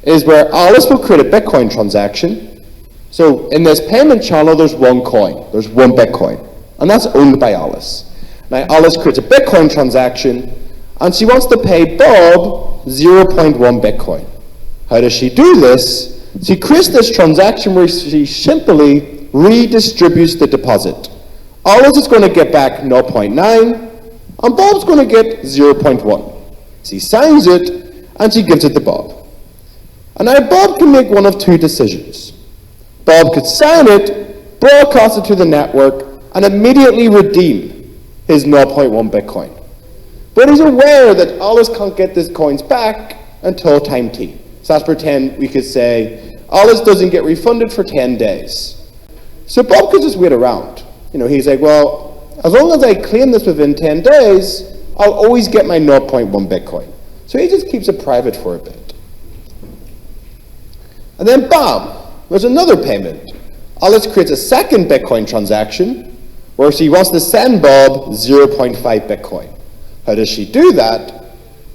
is where Alice will create a Bitcoin transaction. So in this payment channel, there's 1 coin, there's 1 Bitcoin, and that's owned by Alice. Now Alice creates a Bitcoin transaction, and she wants to pay Bob 0.1 Bitcoin. How does she do this? She creates this transaction where she simply redistributes the deposit. Alice is going to get back 0.9, and Bob's going to get 0.1. She signs it, and she gives it to Bob. And now Bob can make one of 2 decisions. Bob could sign it, broadcast it to the network, and immediately redeem his 0.1 Bitcoin. But he's aware that Alice can't get these coins back until time t. So let's pretend we could say Alice doesn't get refunded for 10 days. So Bob could just wait around. You know, he's like, well, as long as I claim this within 10 days, I'll always get my 0.1 Bitcoin. So he just keeps it private for a bit. And then bam, there's another payment. Alice creates a second Bitcoin transaction where she wants to send Bob 0.5 Bitcoin. How does she do that?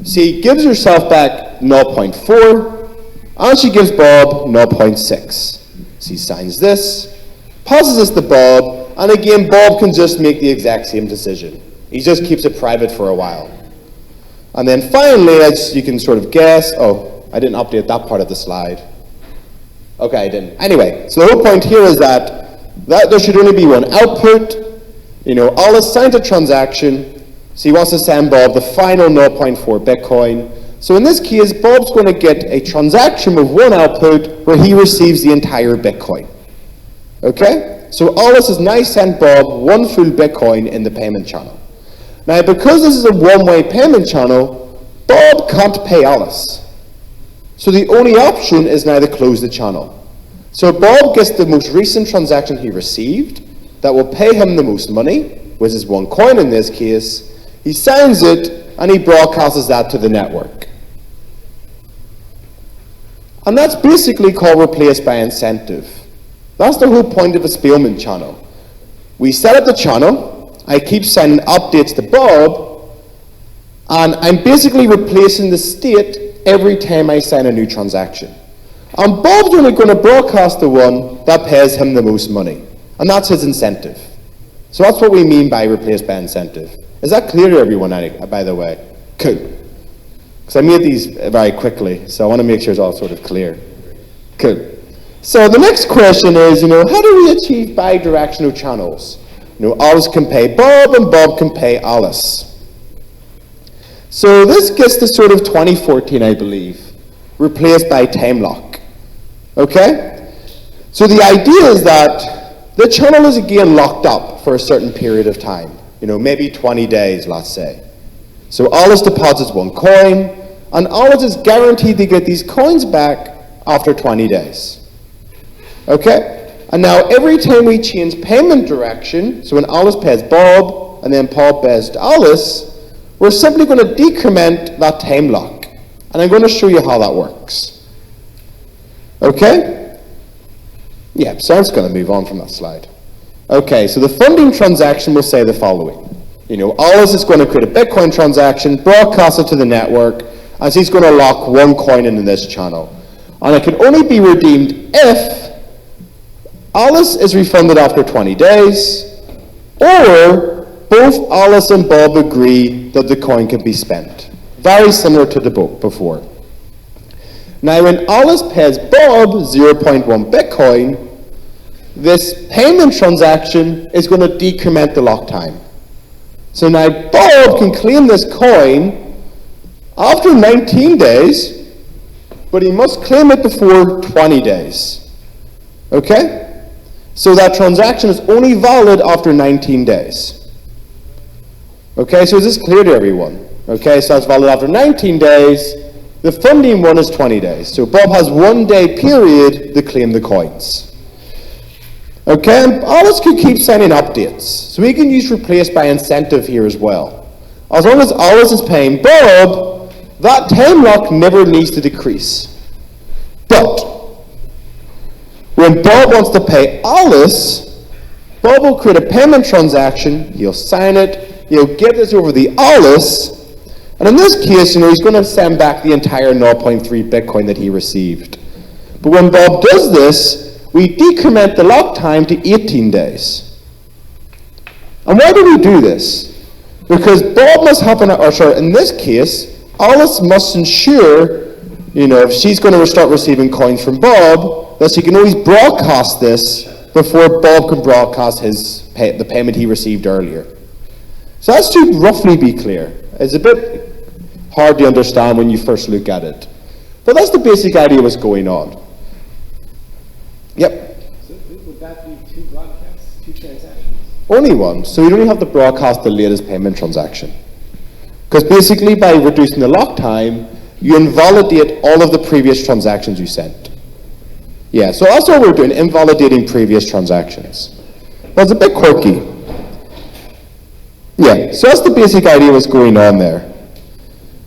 She gives herself back 0.4, and she gives Bob 0.6. She signs this, passes this to Bob, and again, Bob can just make the exact same decision. He just keeps it private for a while. And then finally, as you can sort of guess, oh, I didn't update that part of the slide. Okay, I didn't. Anyway, so the whole point here is that there should only be 1 output. You know, Alice signed a transaction, so he wants to send Bob the final 0.4 Bitcoin. So in this case, Bob's going to get a transaction with 1 output where he receives the entire Bitcoin. Okay? So Alice has now sent Bob 1 full Bitcoin in the payment channel. Now, because this is a one-way payment channel, Bob can't pay Alice. So the only option is now to close the channel. So Bob gets the most recent transaction he received that will pay him the most money, which is 1 coin in this case. He signs it, and he broadcasts that to the network. And that's basically called replace by incentive. That's the whole point of a Spilman channel. We set up the channel, I keep sending updates to Bob, and I'm basically replacing the state every time I sign a new transaction. And Bob's only going to broadcast the one that pays him the most money, and that's his incentive. So that's what we mean by replace by incentive. Is that clear to everyone, by the way? Cool. Because I made these very quickly, so I want to make sure it's all sort of clear. Cool. So the next question is, how do we achieve bi-directional channels? Alice can pay Bob and Bob can pay Alice. So this gets to sort of 2014, I believe, replaced by time lock. Okay? So the idea is that the channel is again locked up for a certain period of time. Maybe 20 days, let's say. So Alice deposits 1 coin, and Alice is guaranteed to get these coins back after 20 days. Okay? And now every time we change payment direction, so when Alice pays Bob, and then Bob pays to Alice, we're simply going to decrement that time lock. And I'm going to show you how that works. Okay? Yeah, so I'm just going to move on from that slide. Okay, so the funding transaction will say the following. Alice is going to create a Bitcoin transaction, broadcast it to the network, and she's going to lock 1 coin into this channel. And it can only be redeemed if Alice is refunded after 20 days, or both Alice and Bob agree that the coin can be spent. Very similar to the book before. Now, when Alice pays Bob 0.1 Bitcoin, this payment transaction is going to decrement the lock time. So now Bob can claim this coin after 19 days, but he must claim it before 20 days. Okay? So that transaction is only valid after 19 days. Okay, so is this clear to everyone? Okay, so that's valid after 19 days. The funding one is 20 days. So Bob has 1 day period to claim the coins. Okay, and Alice could keep sending updates. So we can use replace by incentive here as well. As long as Alice is paying Bob, that time lock never needs to decrease. But when Bob wants to pay Alice, Bob will create a payment transaction, he'll sign it, he'll get this over the Alice, and in this case, he's going to send back the entire 0.3 Bitcoin that he received. But when Bob does this, we decrement the lock time to 18 days. And why do we do this? Because Bob must have in this case, Alice must ensure, if she's going to start receiving coins from Bob, that she can always broadcast this before Bob can broadcast the payment he received earlier. So that should roughly be clear. It's a bit hard to understand when you first look at it. But that's the basic idea of what's going on. Yep. So would that be 2 broadcasts, 2 transactions? Only one. So you only have to broadcast the latest payment transaction. Because basically by reducing the lock time, you invalidate all of the previous transactions you sent. Yeah, so that's what we're doing, invalidating previous transactions. That's a bit quirky. Yeah, so that's the basic idea of what's going on there.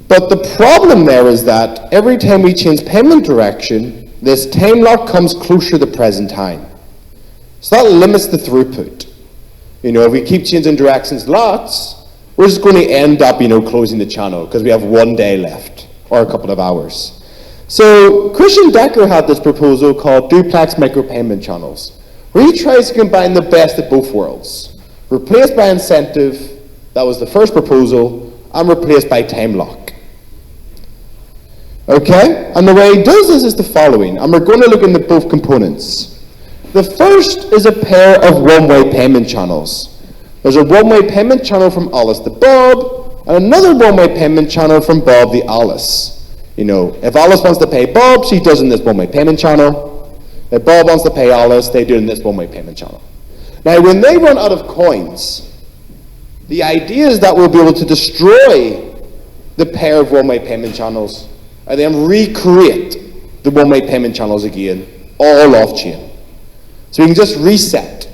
But the problem there is that every time we change payment direction, this time lock comes closer to the present time. So that limits the throughput. If we keep changing directions lots, we're just going to end up, closing the channel because we have 1 day left or a couple of hours. So Christian Decker had this proposal called duplex micropayment channels, where he tries to combine the best of both worlds. Replaced by incentive, that was the first proposal, and replaced by time lock. Okay? And the way he does this is the following, and we're going to look into both components. The first is a pair of one-way payment channels. There's a one-way payment channel from Alice to Bob, and another one-way payment channel from Bob to Alice. If Alice wants to pay Bob, she does in this one-way payment channel. If Bob wants to pay Alice, they do it in this one-way payment channel. Now, when they run out of coins, the idea is that we'll be able to destroy the pair of one-way payment channels and then recreate the one-way payment channels again, all off-chain. So we can just reset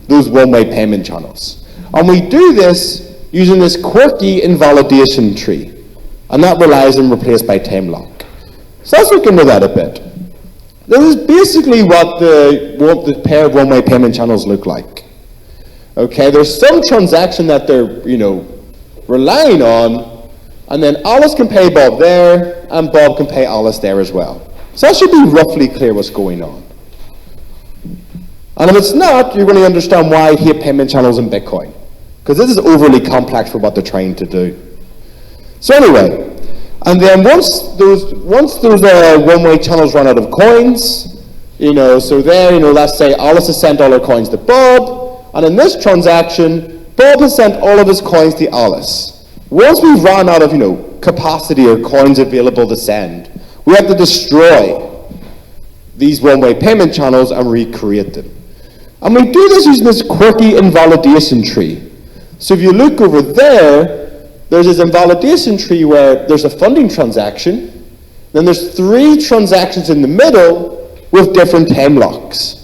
those one-way payment channels. And we do this using this quirky invalidation tree. And that relies on replaced by time lock. So let's look into that a bit. This is basically what the pair of one-way payment channels look like. Okay, there's some transaction that they're, relying on, and then Alice can pay Bob there, and Bob can pay Alice there as well. So that should be roughly clear what's going on. And if it's not, you're going to understand why I hate payment channels in Bitcoin. because this is overly complex for what they're trying to do. So anyway, and then once those one-way channels run out of coins, so there, let's say Alice has sent all her coins to Bob, and in this transaction, Bob has sent all of his coins to Alice. Once we've run out of, capacity or coins available to send, we have to destroy these one-way payment channels and recreate them. And we do this using this quirky invalidation tree. So if you look over there, there's this invalidation tree where there's a funding transaction, then there's 3 transactions in the middle with different time locks.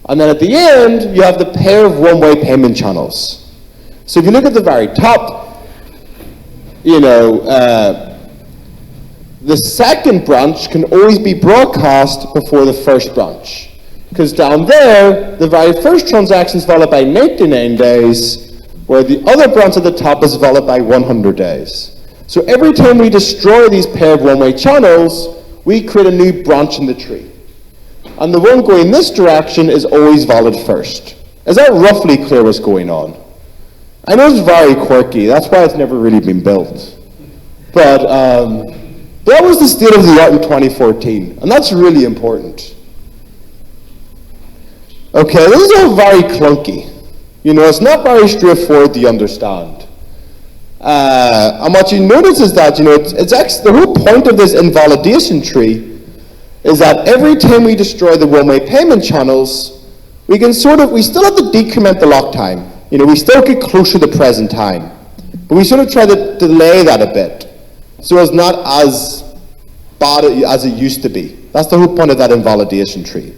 And then at the end, you have the pair of one-way payment channels. So if you look at the very top, the second branch can always be broadcast before the first branch. Because down there, the very first transaction is valid by 99 days, where the other branch at the top is valid by 100 days. So every time we destroy these pair of one-way channels, we create a new branch in the tree. And the one going this direction is always valid first. Is that roughly clear what's going on? I know it's very quirky, that's why it's never really been built. But that was the state of the art in 2014, and that's really important. Okay, this is all very clunky. It's not very straightforward to understand. And what you notice is that, it's actually, the whole point of this invalidation tree is that every time we destroy the one-way payment channels, we still have to decrement the lock time. We still get closer to present time. But we sort of try to delay that a bit, so it's not as bad as it used to be. That's the whole point of that invalidation tree.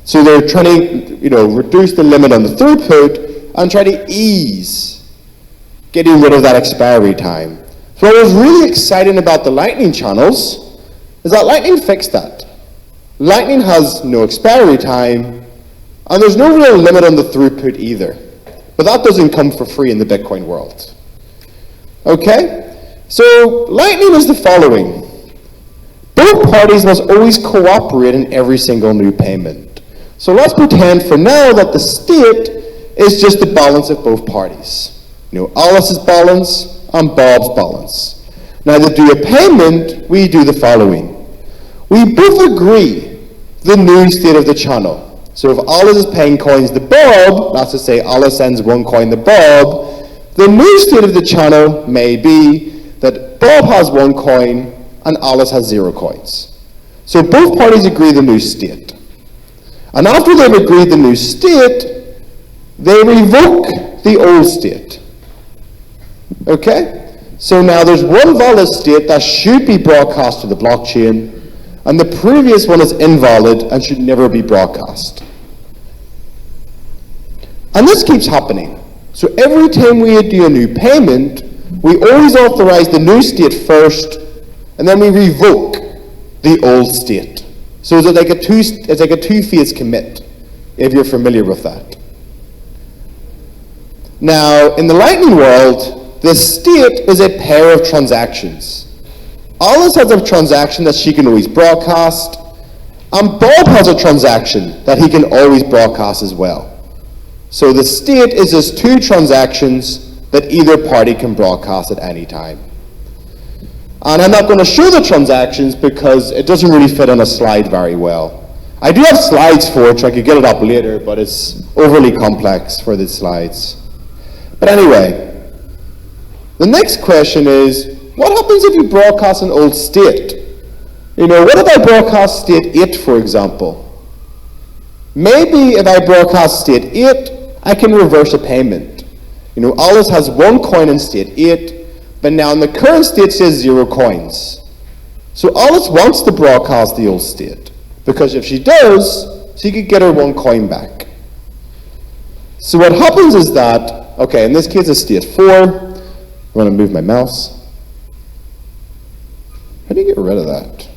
So they're trying to, reduce the limit on the throughput and try to ease getting rid of that expiry time. So what was really exciting about the Lightning channels is that Lightning fixed that. Lightning has no expiry time, and there's no real limit on the throughput either. But that doesn't come for free in the Bitcoin world. Okay? So Lightning is the following. Both parties must always cooperate in every single new payment. So let's pretend for now that the state is just the balance of both parties. Alice's balance and Bob's balance. Now to do a payment, we do the following. We both agree the new state of the channel. So if Alice is paying coins to Bob, let's just say Alice sends 1 coin to Bob, the new state of the channel may be that Bob has 1 coin and Alice has 0 coins. So both parties agree the new state. And after they've agreed the new state, they revoke the old state. Okay? So now there's one valid state that should be broadcast to the blockchain, and the previous one is invalid and should never be broadcast. And this keeps happening. So every time we do a new payment, we always authorize the new state first, and then we revoke the old state. So it's like a two-phase commit, if you're familiar with that. Now, in the Lightning world, the state is a pair of transactions. Alice has a transaction that she can always broadcast, and Bob has a transaction that he can always broadcast as well. So the state is just 2 transactions that either party can broadcast at any time. And I'm not going to show the transactions because it doesn't really fit on a slide very well. I do have slides for it, so I could get it up later, but it's overly complex for the slides. But anyway, the next question is, what happens if you broadcast an old state? What if I broadcast state 8, for example? Maybe if I broadcast state 8, I can reverse a payment. Alice has 1 coin in state 8, but now in the current state says 0 coins. So Alice wants to broadcast the old state, because if she does, she could get her 1 coin back. So what happens is that, okay, in this case it's state 4. I'm going to move my mouse. How do you get rid of that?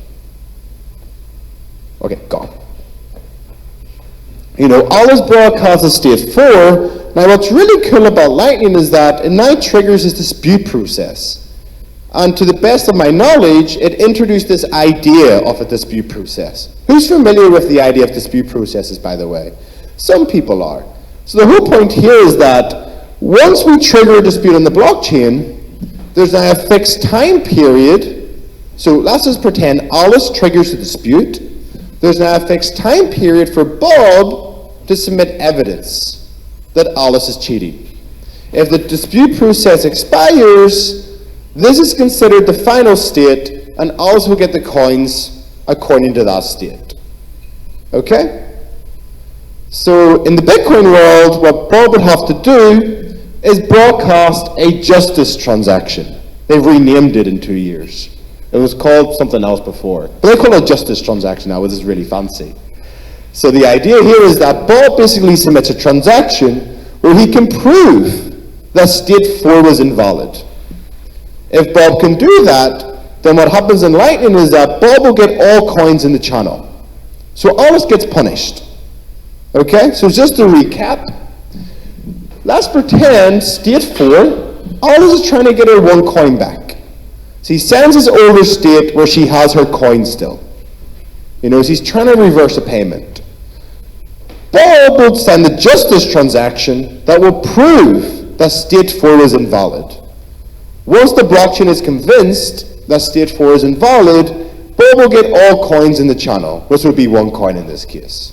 Okay, gone. Alice broadcasts state 4. Now what's really cool about Lightning is that it now triggers this dispute process. And to the best of my knowledge, it introduced this idea of a dispute process. Who's familiar with the idea of dispute processes, by the way? Some people are. So the whole point here is that Once we trigger a dispute on the blockchain, there's now a fixed time period. So let's just pretend Alice triggers the dispute. There's now a fixed time period for Bob to submit evidence that Alice is cheating. If the dispute process expires, this is considered the final state, and Alice will get the coins according to that state. Okay? So in the Bitcoin world, what Bob would have to do is broadcast a justice transaction. They've renamed it in 2 years. It was called something else before. But they call it a justice transaction now, which is really fancy. So the idea here is that Bob basically submits a transaction where he can prove that state 4 was invalid. If Bob can do that, then what happens in Lightning is that Bob will get all coins in the channel. So Alice gets punished. Okay, so just to recap, let's pretend state 4, Alice is trying to get her 1 coin back. So he sends his older state where she has her coin still. You know, so he's trying to reverse a payment. Bob will send a justice transaction that will prove that state 4 is invalid. Once the blockchain is convinced that state 4 is invalid, Bob will get all coins in the channel, which would be 1 coin in this case.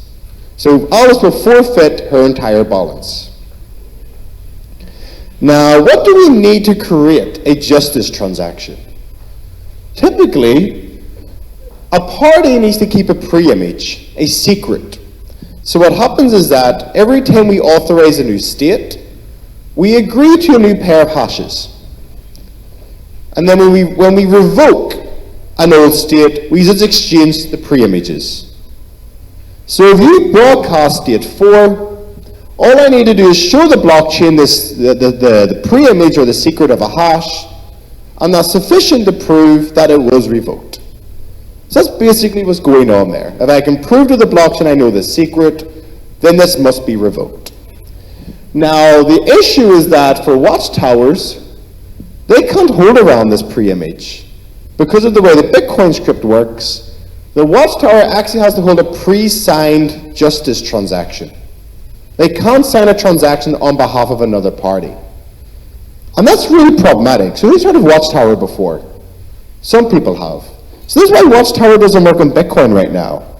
So Alice will forfeit her entire balance. Now, what do we need to create a justice transaction? Typically, a party needs to keep a pre-image, a secret. So what happens is that every time we authorize a new state, we agree to a new pair of hashes. And then when we revoke an old state, we just exchange the pre-images. So if you broadcast state 4, all I need to do is show the blockchain the pre-image or the secret of a hash, and that's sufficient to prove that it was revoked. So that's basically what's going on there. If I can prove to the blockchain I know the secret, then this must be revoked. Now, the issue is that for watchtowers, they can't hold around this pre-image. Because of the way the Bitcoin script works, the watchtower actually has to hold a pre-signed justice transaction. They can't sign a transaction on behalf of another party. And that's really problematic. So who's heard of Watchtower before? Some people have. So this is why Watchtower doesn't work on Bitcoin right now.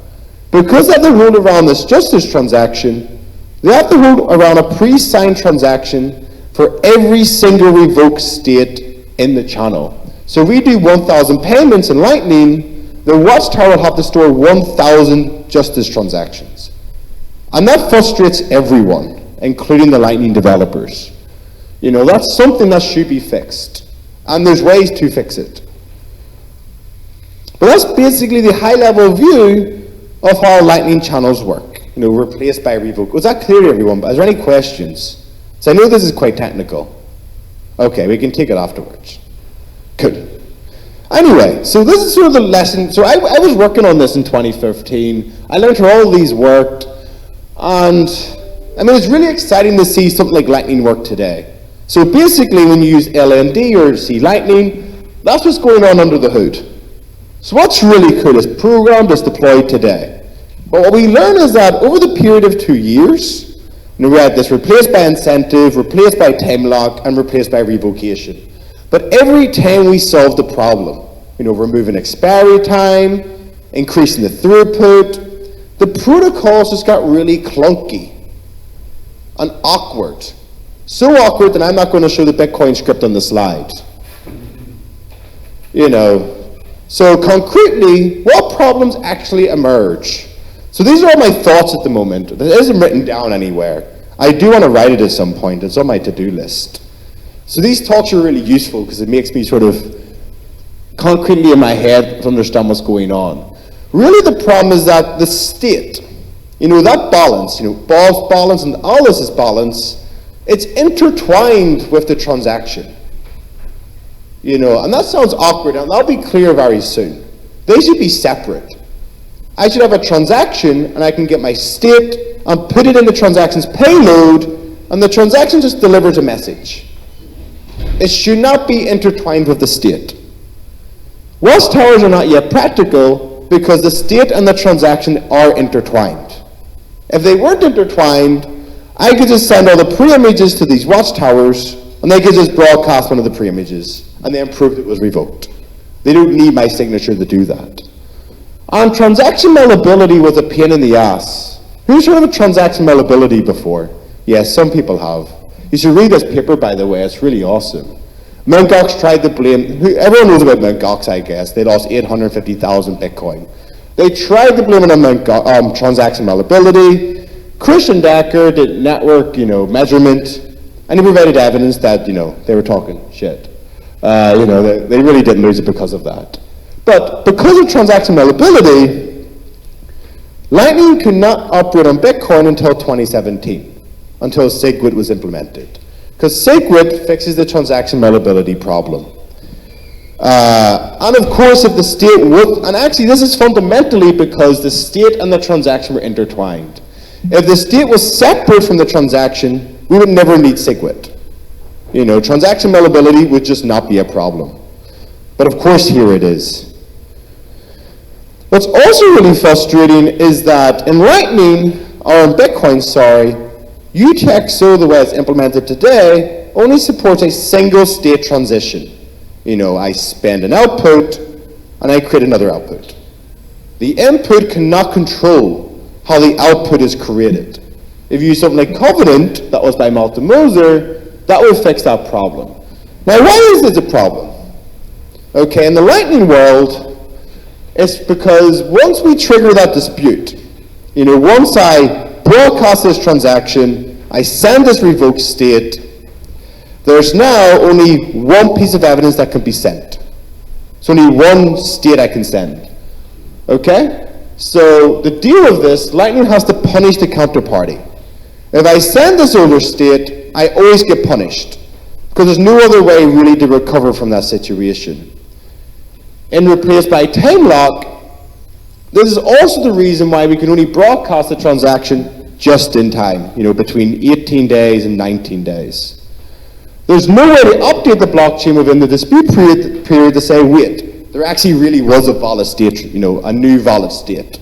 Because they have to hold around this justice transaction, they have to hold around a pre-signed transaction for every single revoked state in the channel. So if we do 1,000 payments in Lightning, the Watchtower will have to store 1,000 justice transactions. And that frustrates everyone, including the Lightning developers. You know, that's something that should be fixed. And there's ways to fix it. But that's basically the high-level view of how Lightning channels work. You know, replaced by revoke. Was that clear to everyone? Is there any questions? So I know this is quite technical. Okay, we can take it afterwards. Good. Anyway, so this is sort of the lesson. So I was working on this in 2015. I learned how all these worked. And I mean, it's really exciting to see something like Lightning work today. So basically, when you use LND or C Lightning, that's what's going on under the hood. So what's really cool is programmed is deployed today. But what we learn is that over the period of 2 years, you know, we had this replaced by incentive, replaced by time lock, and replaced by revocation. But every time we solved the problem, you know, removing expiry time, increasing the throughput, the protocols just got really clunky and awkward. So awkward that I'm not going to show the Bitcoin script on the slide. You know, so concretely, what problems actually emerge? So these are all my thoughts at the moment. It isn't written down anywhere. I do want to write it at some point. It's on my to-do list. So these talks are really useful because it makes me sort of concretely in my head understand what's going on. Really the problem is that the state, you know, that balance, you know, Bob's balance and Alice's balance, it's intertwined with the transaction. You know, and that sounds awkward, and that'll be clear very soon. They should be separate. I should have a transaction, and I can get my state and put it in the transaction's payload, and the transaction just delivers a message. It should not be intertwined with the state. Watchtowers are not yet practical because the state and the transaction are intertwined. If they weren't intertwined, I could just send all the pre-images to these watchtowers, and they could just broadcast one of the pre-images, and then prove it was revoked. They don't need my signature to do that. And transaction malleability was a pain in the ass. Who's heard of transaction malleability before? Yes, some people have. You should read this paper, by the way, it's really awesome. Mt. Gox tried to blame, everyone knows about Mt. Gox, I guess. They lost 850,000 Bitcoin. They tried to blame it on transaction malleability. Christian Decker did network, measurement, and he provided evidence that, they were talking shit. They really didn't lose it because of that. But because of transaction malleability, Lightning could not operate on Bitcoin until 2017. Until SegWit was implemented. Because SegWit fixes the transaction malleability problem. And of course, if the state would, and actually this is fundamentally because the state and the transaction were intertwined. If the state was separate from the transaction, we would never need SegWit. Transaction malleability would just not be a problem. But of course, here it is. What's also really frustrating is that in Lightning, or in Bitcoin, sorry, UTXO, the way it's implemented today, only supports a single state transition. I spend an output, and I create another output. The input cannot control how the output is created. If you use something like Covenant, that was by Malcolm Moser, that would fix that problem. Now, why is this a problem? Okay, in the Lightning world, it's because once we trigger that dispute, once I broadcast this transaction, I send this revoked state, there's now only one piece of evidence that can be sent. It's only one state I can send. Okay? So the deal with this, Lightning has to punish the counterparty. If I send this older state, I always get punished, because there's no other way really to recover from that situation. And replaced by time lock, this is also the reason why we can only broadcast the transaction just in time, between 18 days and 19 days. There's no way to update the blockchain within the dispute period to say, wait, there actually really was a valid state, a new valid state.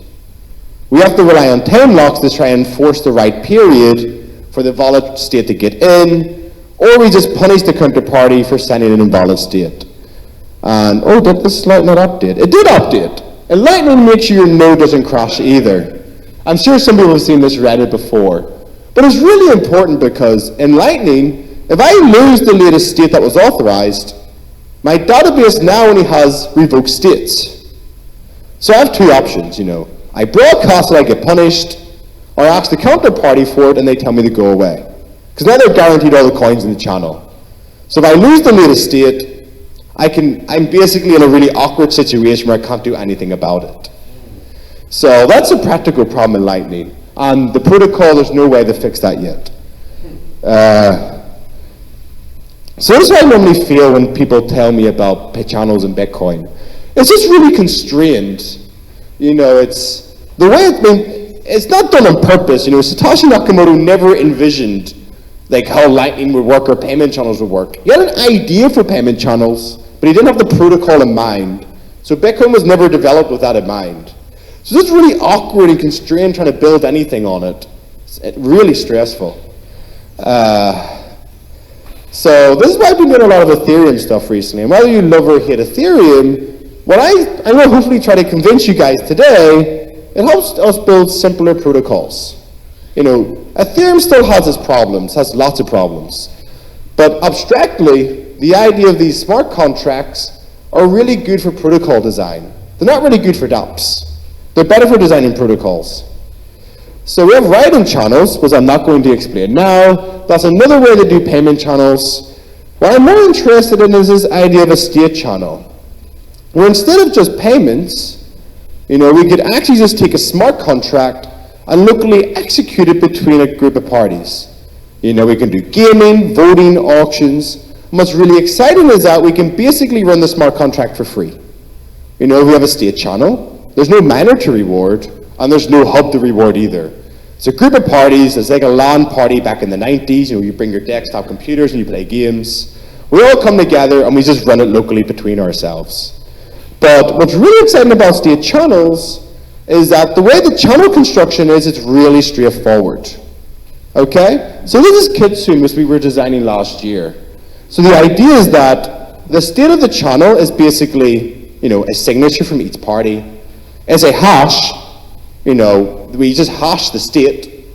We have to rely on time locks to try and force the right period for the valid state to get in, or we just punish the counterparty for sending an invalid state. And, did this slide not update? It did update. And Lightning makes sure your node doesn't crash either. I'm sure some people have seen this Reddit before. But it's really important because in Lightning, if I lose the latest state that was authorized, my database now only has revoked states. So I have two options, I broadcast it, I get punished, or I ask the counterparty for it and they tell me to go away. Because now they're guaranteed all the coins in the channel. So if I lose the latest state, I'm basically in a really awkward situation where I can't do anything about it. So that's a practical problem in Lightning. And the protocol, there's no way to fix that yet. So this is how I normally feel when people tell me about channels in Bitcoin. It's just really constrained. It's the way it's not done on purpose. Satoshi Nakamoto never envisioned how Lightning would work or payment channels would work. He had an idea for payment channels, but he didn't have the protocol in mind. So Bitcoin was never developed with that in mind. So this is really awkward and constrained trying to build anything on it. It's really stressful. So this is why I've been doing a lot of Ethereum stuff recently. And whether you love or hate Ethereum, what I will hopefully try to convince you guys today, it helps us build simpler protocols. Ethereum still has its problems, has lots of problems. But abstractly, the idea of these smart contracts are really good for protocol design. They're not really good for dApps. They're better for designing protocols. So we have writing channels, which I'm not going to explain now. That's another way to do payment channels. What I'm more interested in is this idea of a state channel, where instead of just payments, we could actually just take a smart contract and locally execute it between a group of parties. We can do gaming, voting, auctions. And what's really exciting is that we can basically run the smart contract for free. We have a state channel. There's no miner to reward, and there's no hub to reward either. It's a group of parties. It's like a LAN party back in the 90s. You bring your desktop computers and you play games. We all come together and we just run it locally between ourselves. But what's really exciting about state channels is that the way the channel construction is, it's really straightforward. Okay? So this is Kitsune, which we were designing last year. So the idea is that the state of the channel is basically, a signature from each party. As a hash, we just hash the state,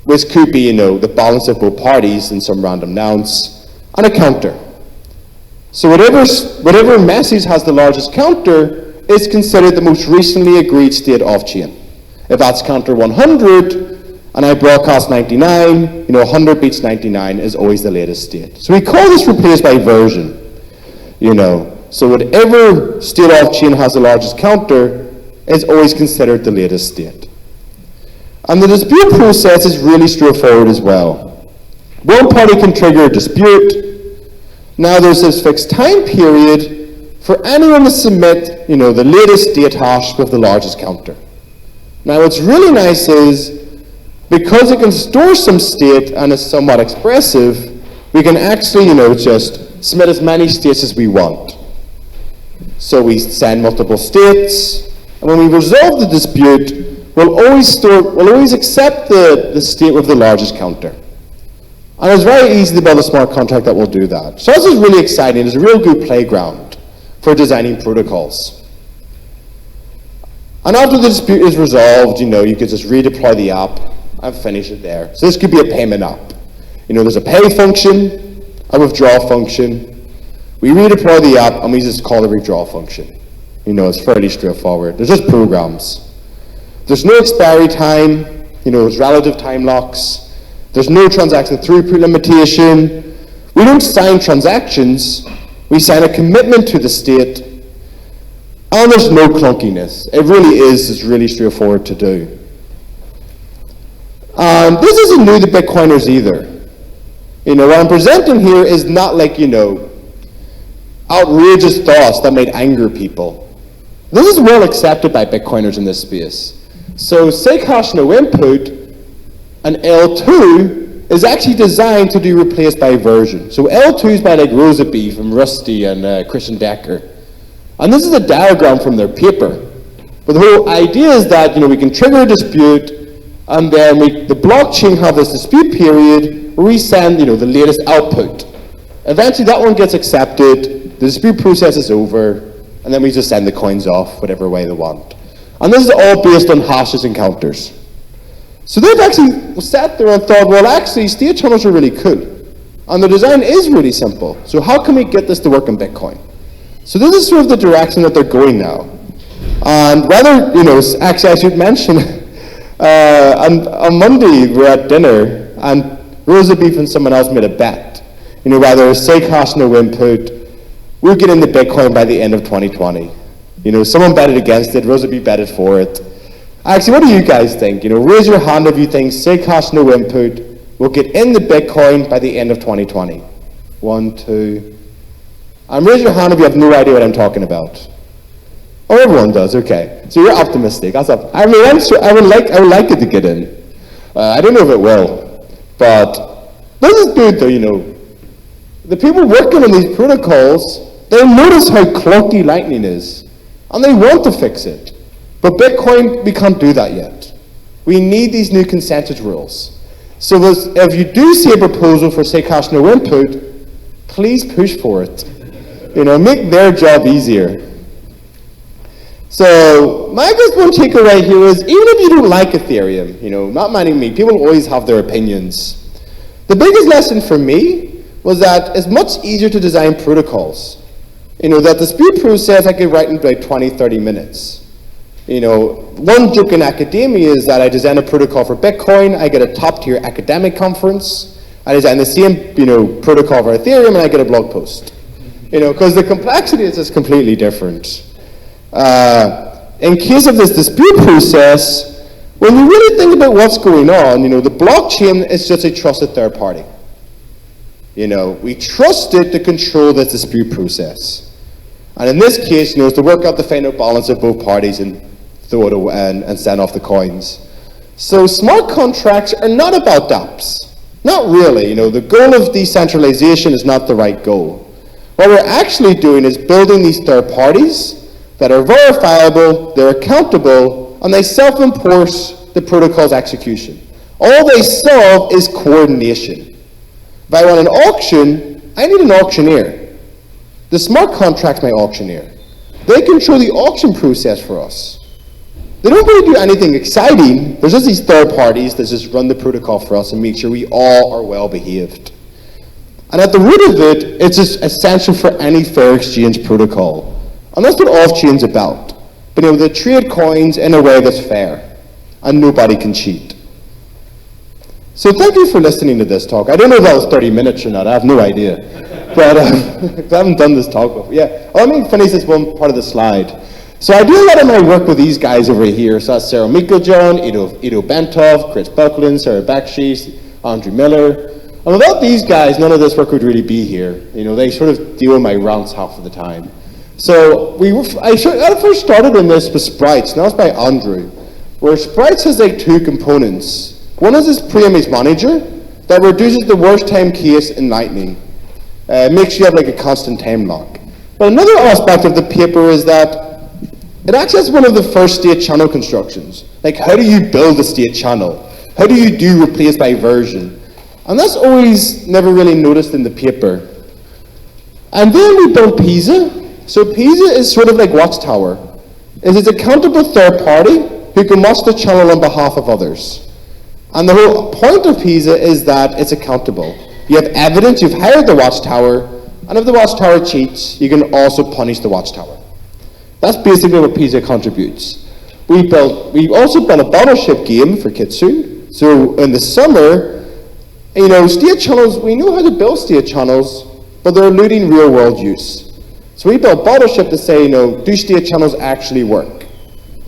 which could be, the balance of both parties in some random nonce, and a counter. So whatever message has the largest counter is considered the most recently agreed state off-chain. If that's counter 100, and I broadcast 99, 100 beats 99 is always the latest state. So we call this replaced by version, So whatever state off-chain has the largest counter is always considered the latest state. And the dispute process is really straightforward as well. One party can trigger a dispute. Now there's this fixed time period for anyone to submit, the latest state hash with the largest counter. Now what's really nice is, because it can store some state and is somewhat expressive, we can actually, just submit as many states as we want. So we send multiple states, and when we resolve the dispute, we'll always accept the state with the largest counter. And it's very easy to build a smart contract that will do that. So this is really exciting. It's a real good playground for designing protocols. And after the dispute is resolved, you could just redeploy the app and finish it there. So this could be a payment app. There's a pay function, a withdraw function. We redeploy the app and we just call the withdraw function. It's fairly straightforward. They're just programs. There's no expiry time, there's relative time locks. There's no transaction throughput limitation. We don't sign transactions. We sign a commitment to the state. And there's no clunkiness. It really is just really straightforward to do. This isn't new to Bitcoiners either. What I'm presenting here is not like, outrageous thoughts that might anger people. This is well accepted by Bitcoiners in this space. So SIG hash no input and L2 is actually designed to do replaced by version. So L2 is by like Rosabee from Rusty and Christian Decker. And this is a diagram from their paper. But the whole idea is that we can trigger a dispute, and then the blockchain have this dispute period where we send the latest output. Eventually that one gets accepted, the dispute process is over, and then we just send the coins off whatever way they want. And this is all based on hashes and counters. So they've actually sat there and thought, well, actually, state channels are really cool. And the design is really simple. So how can we get this to work in Bitcoin? So this is sort of the direction that they're going now. And rather, actually I should mention, on Monday we were at dinner, and Rosabee and someone else made a bet. Rather SIG hash no input, we'll get into Bitcoin by the end of 2020. Someone betted against it, Rosabee betted for it. Actually, what do you guys think? Raise your hand if you think SIG hash no input will get into Bitcoin by the end of 2020. 1, 2. And raise your hand if you have no idea what I'm talking about. Oh, everyone does. Okay, so you're optimistic. That's up. I would like it to get in. I don't know if it will, but this is good though. The people working on these protocols, they notice how clunky Lightning is, and they want to fix it. But Bitcoin, we can't do that yet. We need these new consensus rules. So if you do see a proposal for SIG hash no input, please push for it. Make their job easier. So my just one takeaway here is, even if you don't like Ethereum, not minding me, people always have their opinions. The biggest lesson for me was that it's much easier to design protocols. That the dispute process I could write in about 20, 30 minutes. One joke in academia is that I design a protocol for Bitcoin, I get a top-tier academic conference, I design the same, protocol for Ethereum, and I get a blog post. Because the complexity is just completely different. In case of this dispute process, when you really think about what's going on, the blockchain is just a trusted third party. We trust it to control this dispute process. And in this case, it's to work out the final balance of both parties and throw it away and send off the coins. So smart contracts are not about dApps. Not really. The goal of decentralization is not the right goal. What we're actually doing is building these third parties that are verifiable, they're accountable, and they self-enforce the protocol's execution. All they solve is coordination. If I want an auction, I need an auctioneer. The smart contract's my auctioneer. They control the auction process for us. They don't really do anything exciting. There's just these third parties that just run the protocol for us and make sure we all are well behaved. And at the root of it, it's just essential for any fair exchange protocol. And that's what off-chain's about. Being able to trade coins in a way that's fair. And nobody can cheat. So thank you for listening to this talk. I don't know if that was 30 minutes or not. I have no idea. But I haven't done this talk before. Yeah, let me finish this one part of the slide. So I do a lot of my work with these guys over here. So that's Sarah Mikojan, Ido Bentov, Chris Buckland, Sarah Bakshi, Andrew Miller. And without these guys, none of this work would really be here. You know, they sort of deal with my rants half of the time. So I first started on this with Sprites, and that was by Andrew, where Sprites has like two components. One is this preimage manager that reduces the worst time case in Lightning. Makes you have like a constant time lock. But another aspect of the paper is that it actually has one of the first state channel constructions. Like, how do you build a state channel? How do you do replace by version? And that's always never really noticed in the paper. And then we built Pisa. So Pisa is sort of like Watchtower. It's a accountable third party who can watch the channel on behalf of others. And the whole point of Pisa is that it's accountable. You have evidence, you've hired the Watchtower, and if the Watchtower cheats, you can also punish the Watchtower. That's basically what Pisa contributes. We also built a battleship game for Kitsune. So in the summer, you know, state channels, we know how to build state channels, but they're eluding real world use. So we built Battleship to say, you know, do state channels actually work?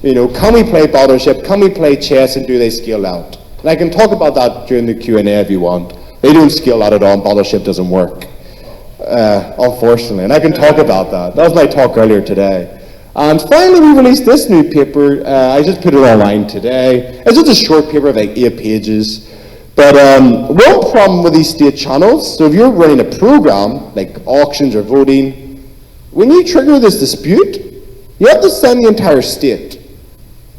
You know, can we play Battleship? Can we play chess, and do they scale out? And I can talk about that during the Q&A if you want. They don't scale out at all, and Battleship doesn't work, unfortunately. And I can talk about that. That was my talk earlier today. And finally, we released this new paper. I just put it online today. It's just a short paper of like 8 pages. But one problem with these state channels, so if you're running a program, like auctions or voting, when you trigger this dispute, you have to send the entire state.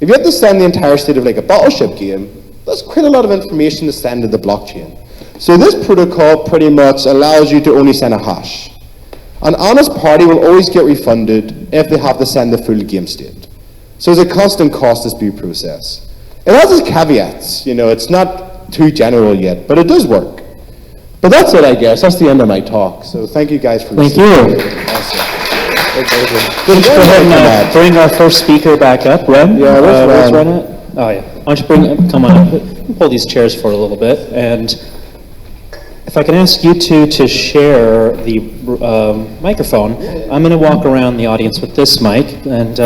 If you have to send the entire state of like a Battleship game, that's quite a lot of information to send to the blockchain. So this protocol pretty much allows you to only send a hash. An honest party will always get refunded if they have to send the full game state. So it's a constant cost dispute process. It has its caveats, you know, it's not too general yet, but it does work. But that's it, I guess. That's the end of my talk. So thank you guys for listening. Thank you. Awesome. Let's go ahead and bring our first speaker back up. Ren? Yeah, where's Ren at? Oh, yeah. Why don't you come on up, pull these chairs for a little bit, and if I can ask you two to share the microphone. I'm going to walk around the audience with this mic, and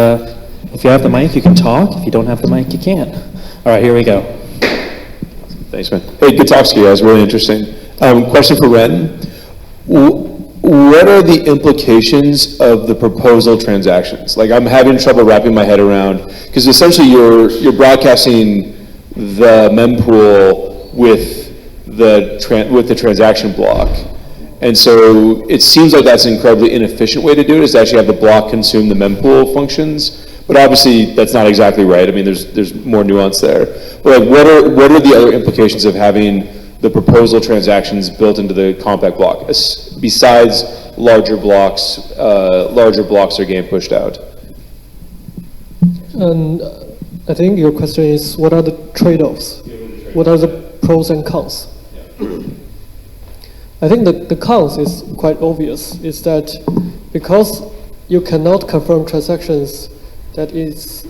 if you have the mic, you can talk. If you don't have the mic, you can't. All right, here we go. Thanks, man. Hey, good talks to you guys. Really interesting. Question for Ren. What are the implications of the proposal transactions? Like, I'm having trouble wrapping my head around, because essentially you're broadcasting the mempool with the transaction block. And so it seems like that's an incredibly inefficient way to do it, is to actually have the block consume the mempool functions. But obviously that's not exactly right. I mean, there's more nuance there. But like, what are the other implications of having the proposal transactions built into the compact block, besides larger blocks are getting pushed out? And I think your question is, what are the trade-offs? What are the pros and cons? I think the cons is quite obvious. Is that because you cannot confirm transactions that is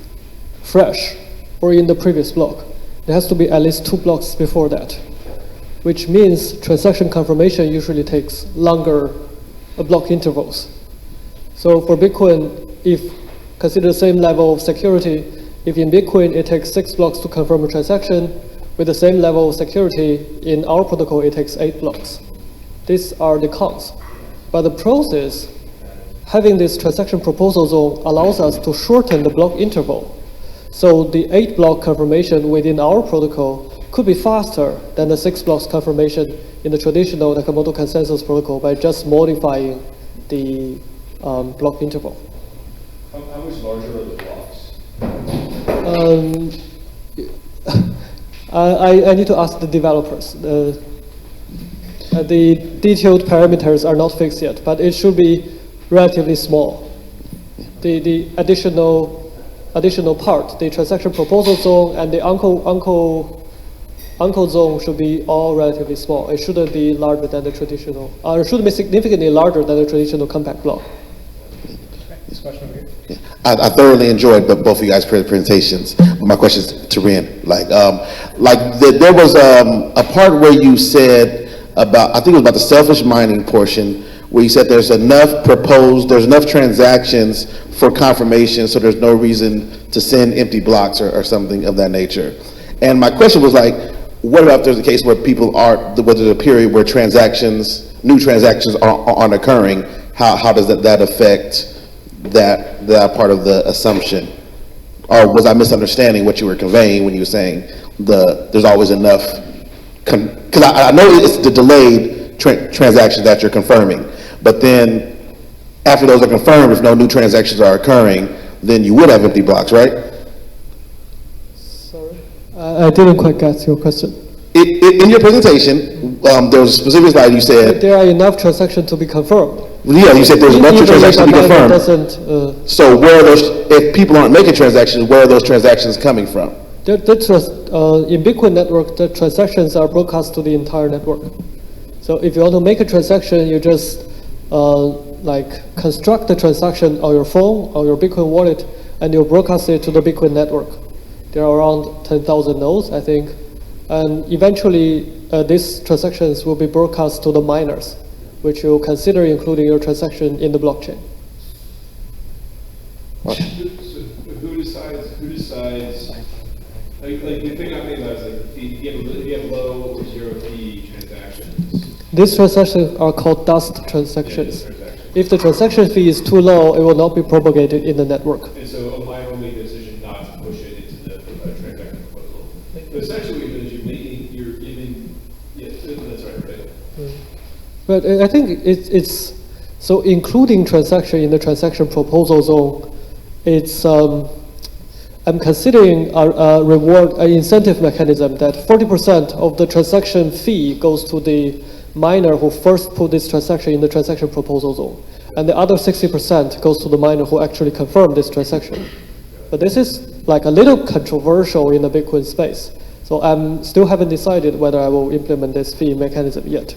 fresh or in the previous block, there has to be at least 2 blocks before that, which means transaction confirmation usually takes longer block intervals. So for Bitcoin, if consider the same level of security, if in Bitcoin it takes 6 blocks to confirm a transaction, with the same level of security in our protocol it takes 8 blocks. These are the cons. But the pros is, having this transaction proposal zone allows us to shorten the block interval. So the 8 block confirmation within our protocol could be faster than the 6 blocks confirmation in the traditional Nakamoto consensus protocol by just modifying the block interval. How much larger are the blocks? I need to ask the developers. The detailed parameters are not fixed yet, but it should be relatively small. The additional part, the transaction proposal zone and the uncle zone should be all relatively small. It shouldn't be larger than the traditional, or it should be significantly larger than the traditional compact block. This question over here. I thoroughly enjoyed both of you guys' presentations. My question is to Ren. There was a part where you said about, I think it was about the selfish mining portion, where you said there's enough transactions for confirmation, so there's no reason to send empty blocks or something of that nature. And my question was like, what about if there's a case where whether there's a period where new transactions aren't occurring? How does that affect that part of the assumption? Or was I misunderstanding what you were conveying when you were saying there's always enough? Because I know it's the delayed transactions that you're confirming, but then after those are confirmed, if no new transactions are occurring, then you would have empty blocks, right? Sorry, I didn't quite get your question. In your presentation, there was a specific slide you said there are enough transactions to be confirmed. Yeah, you said there's a bunch of transactions to be confirmed. So where are those? If people aren't making transactions, where are those transactions coming from? In Bitcoin network, the transactions are broadcast to the entire network. So if you want to make a transaction, you just construct the transaction on your phone, on your Bitcoin wallet, and you broadcast it to the Bitcoin network. There are around 10,000 nodes, I think. And eventually, these transactions will be broadcast to the miners, which you consider including your transaction in the blockchain. So who decides, like the thing I'm thinking about is like, if you have low or zero fee transactions. These transactions are called dust transactions. If the transaction fee is too low, it will not be propagated in the network. And so a miner will make the decision not to push it into the transaction proposal. But essentially, you're giving, yeah, that's right? But I think it's so including transaction in the transaction proposal zone. It's I'm considering a incentive mechanism that 40% of the transaction fee goes to the miner who first put this transaction in the transaction proposal zone, and the other 60% goes to the miner who actually confirmed this transaction. But this is like a little controversial in the Bitcoin space. So I still haven't decided whether I will implement this fee mechanism yet.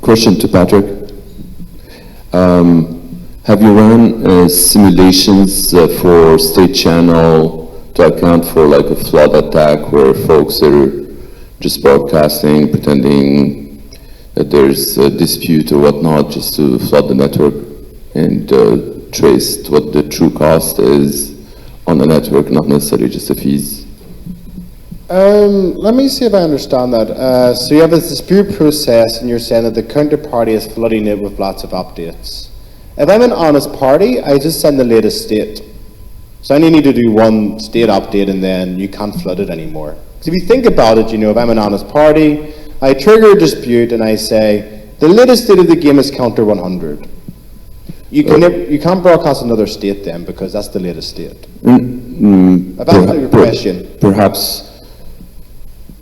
Question to Patrick. Have you run simulations for state channel to account for like a flood attack where folks are just broadcasting, pretending that there's a dispute or whatnot just to flood the network and trace what the true cost is on the network, not necessarily just the fees? Let me see if I understand that. So you have this dispute process and you're saying that the counterparty is flooding it with lots of updates. If I'm an honest party, I just send the latest state. So I only need to do one state update and then you can't flood it anymore. Because if you think about it, if I'm an honest party, I trigger a dispute and I say, the latest state of the game is counter 100. You can't broadcast another state then because that's the latest state. I've answered your question. Perhaps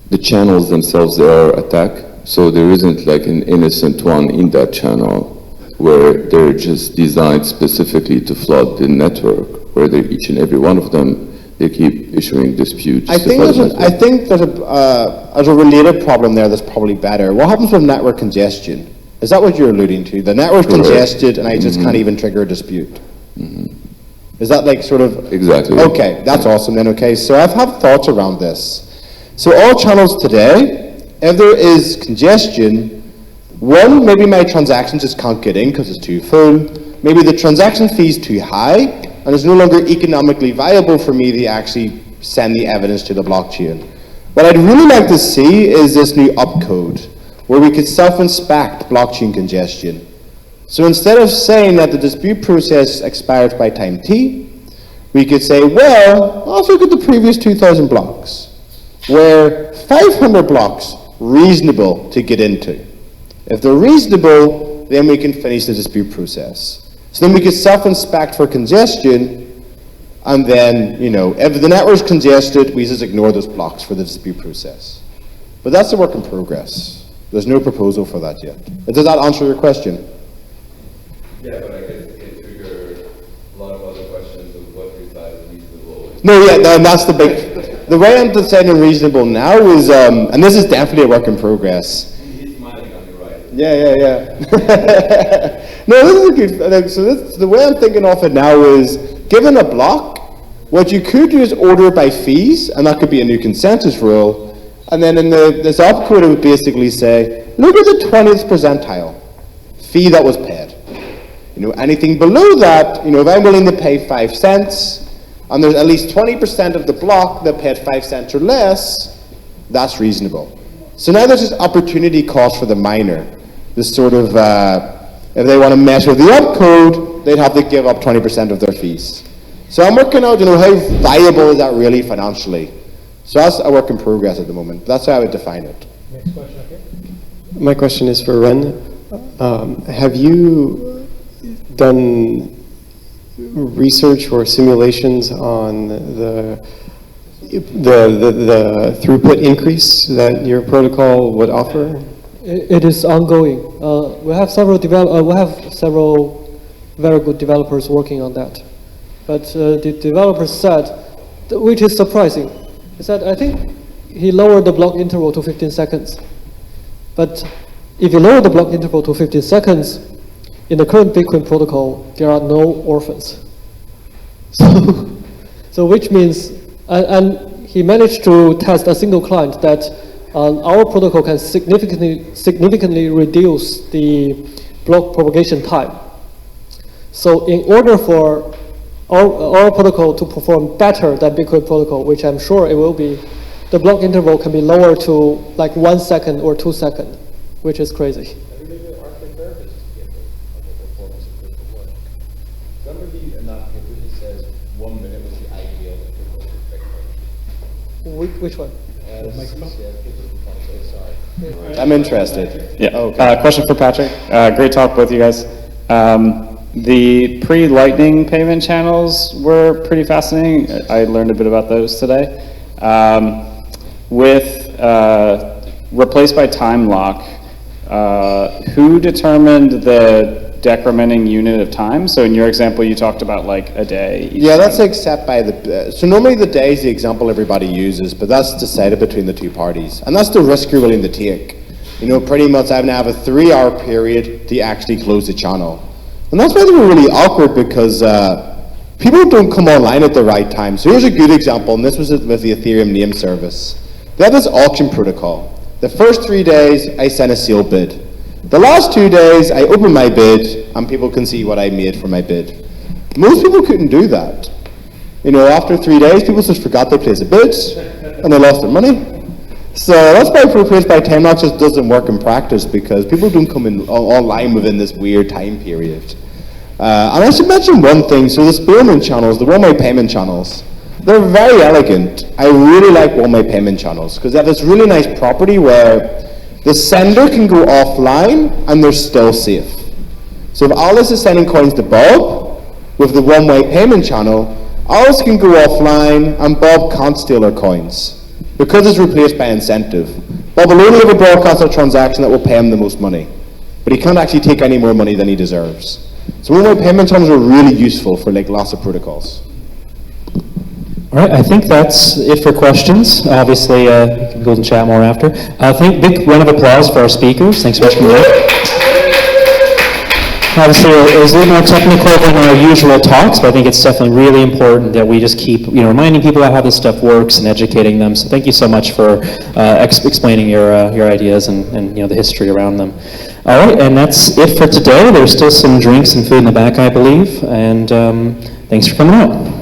the channels themselves, they are attacked, so there isn't like an innocent one in that channel where they're just designed specifically to flood the network, where they, each and every one of them, they keep issuing disputes. I think there's a related problem there that's probably better. What happens with network congestion? Is that what you're alluding to? The network's congested and I just can't even trigger a dispute. Is that like sort of... Exactly. Okay, that's awesome then, okay. So I've had thoughts around this. So all channels today, if there is congestion, one, maybe my transactions just can't get in because it's too full. Maybe the transaction fee is too high and it's no longer economically viable for me to actually send the evidence to the blockchain. What I'd really like to see is this new upcode where we could self-inspect blockchain congestion. So instead of saying that the dispute process expires by time t, we could say, well, let's look at the previous 2,000 blocks, where 500 blocks reasonable to get into. If they're reasonable, then we can finish the dispute process. So then we can self-inspect for congestion, And then, you know, if the network's congested, we just ignore those blocks for the dispute process. But that's a work in progress. There's no proposal for that yet. Does that answer your question? Yeah, but I guess it triggered a lot of other questions of what you thought is reasonable. No, yeah, no, that's the big, the way I'm deciding reasonable now is, and this is definitely a work in progress. He's smiling on me, right? Yeah. No, this is a good, so the way I'm thinking of it now is, given a block, what you could do is order by fees, and that could be a new consensus rule, and then in this opcode it would basically say, look at the 20th percentile fee that was paid. You know, anything below that, you know, if I'm willing to pay 5 cents, and there's at least 20% of the block that paid 5 cents or less, that's reasonable. So now there's this opportunity cost for the miner. This sort of, if they want to mess with the opcode, they'd have to give up 20% of their fees. So I'm working out, you know, how viable is that really financially? So that's a work in progress at the moment. That's how I would define it. Next question up here. My question is for Ren. Have you done research or simulations on the throughput increase that your protocol would offer? It is ongoing. We have several very good developers working on that. But the developers said, which is surprising, is that I think he lowered the block interval to 15 seconds. But if you lower the block interval to 15 seconds, in the current Bitcoin protocol, there are no orphans. So which means, and he managed to test a single client that our protocol can significantly reduce the block propagation time. So in order for our protocol to perform better than Bitcoin protocol, which I'm sure it will be, the block interval can be lowered to like 1 second or 2 seconds, which is crazy. Which one? I'm interested. Yeah. Okay. Question for Patrick. Great talk, both of you guys. The pre-Lightning payment channels were pretty fascinating. I learned a bit about those today. With replaced by time lock, who determined the decrementing unit of time? So in your example, you talked about like a day. Yeah, that's like set by the, so normally the day is the example everybody uses, but that's decided between the two parties. And that's the risk you're willing to take. You know, pretty much I have a 3-hour period to actually close the channel. And that's why they were really awkward, because people don't come online at the right time. So here's a good example, and this was with the Ethereum name service. They have this auction protocol. The first 3 days, I sent a sealed bid. The last 2 days, I opened my bid, and people can see what I made for my bid. Most people couldn't do that. You know, after 3 days, people just forgot they placed a bid, and they lost their money. So that's why replaced by time lock just doesn't work in practice, because people don't come in online within this weird time period. And I should mention one thing. So the Spilman channels, the one-way payment channels, they're very elegant. I really like one-way payment channels because they have this really nice property where the sender can go offline and they're still safe. So if Alice is sending coins to Bob with the one-way payment channel, Alice can go offline and Bob can't steal her coins because it's replaced by incentive. Bob will only ever broadcast a transaction that will pay him the most money, but he can't actually take any more money than he deserves. So one-way payment channels are really useful for like lots of protocols. All right, I think that's it for questions. Obviously, you can go and chat more after. Big round of applause for our speakers. Thanks so much for that. Obviously, it was a little more technical than our usual talks, but I think it's definitely really important that we just keep, reminding people about how this stuff works and educating them. So thank you so much for explaining your ideas and the history around them. All right, and that's it for today. There's still some drinks and food in the back, I believe, and thanks for coming out.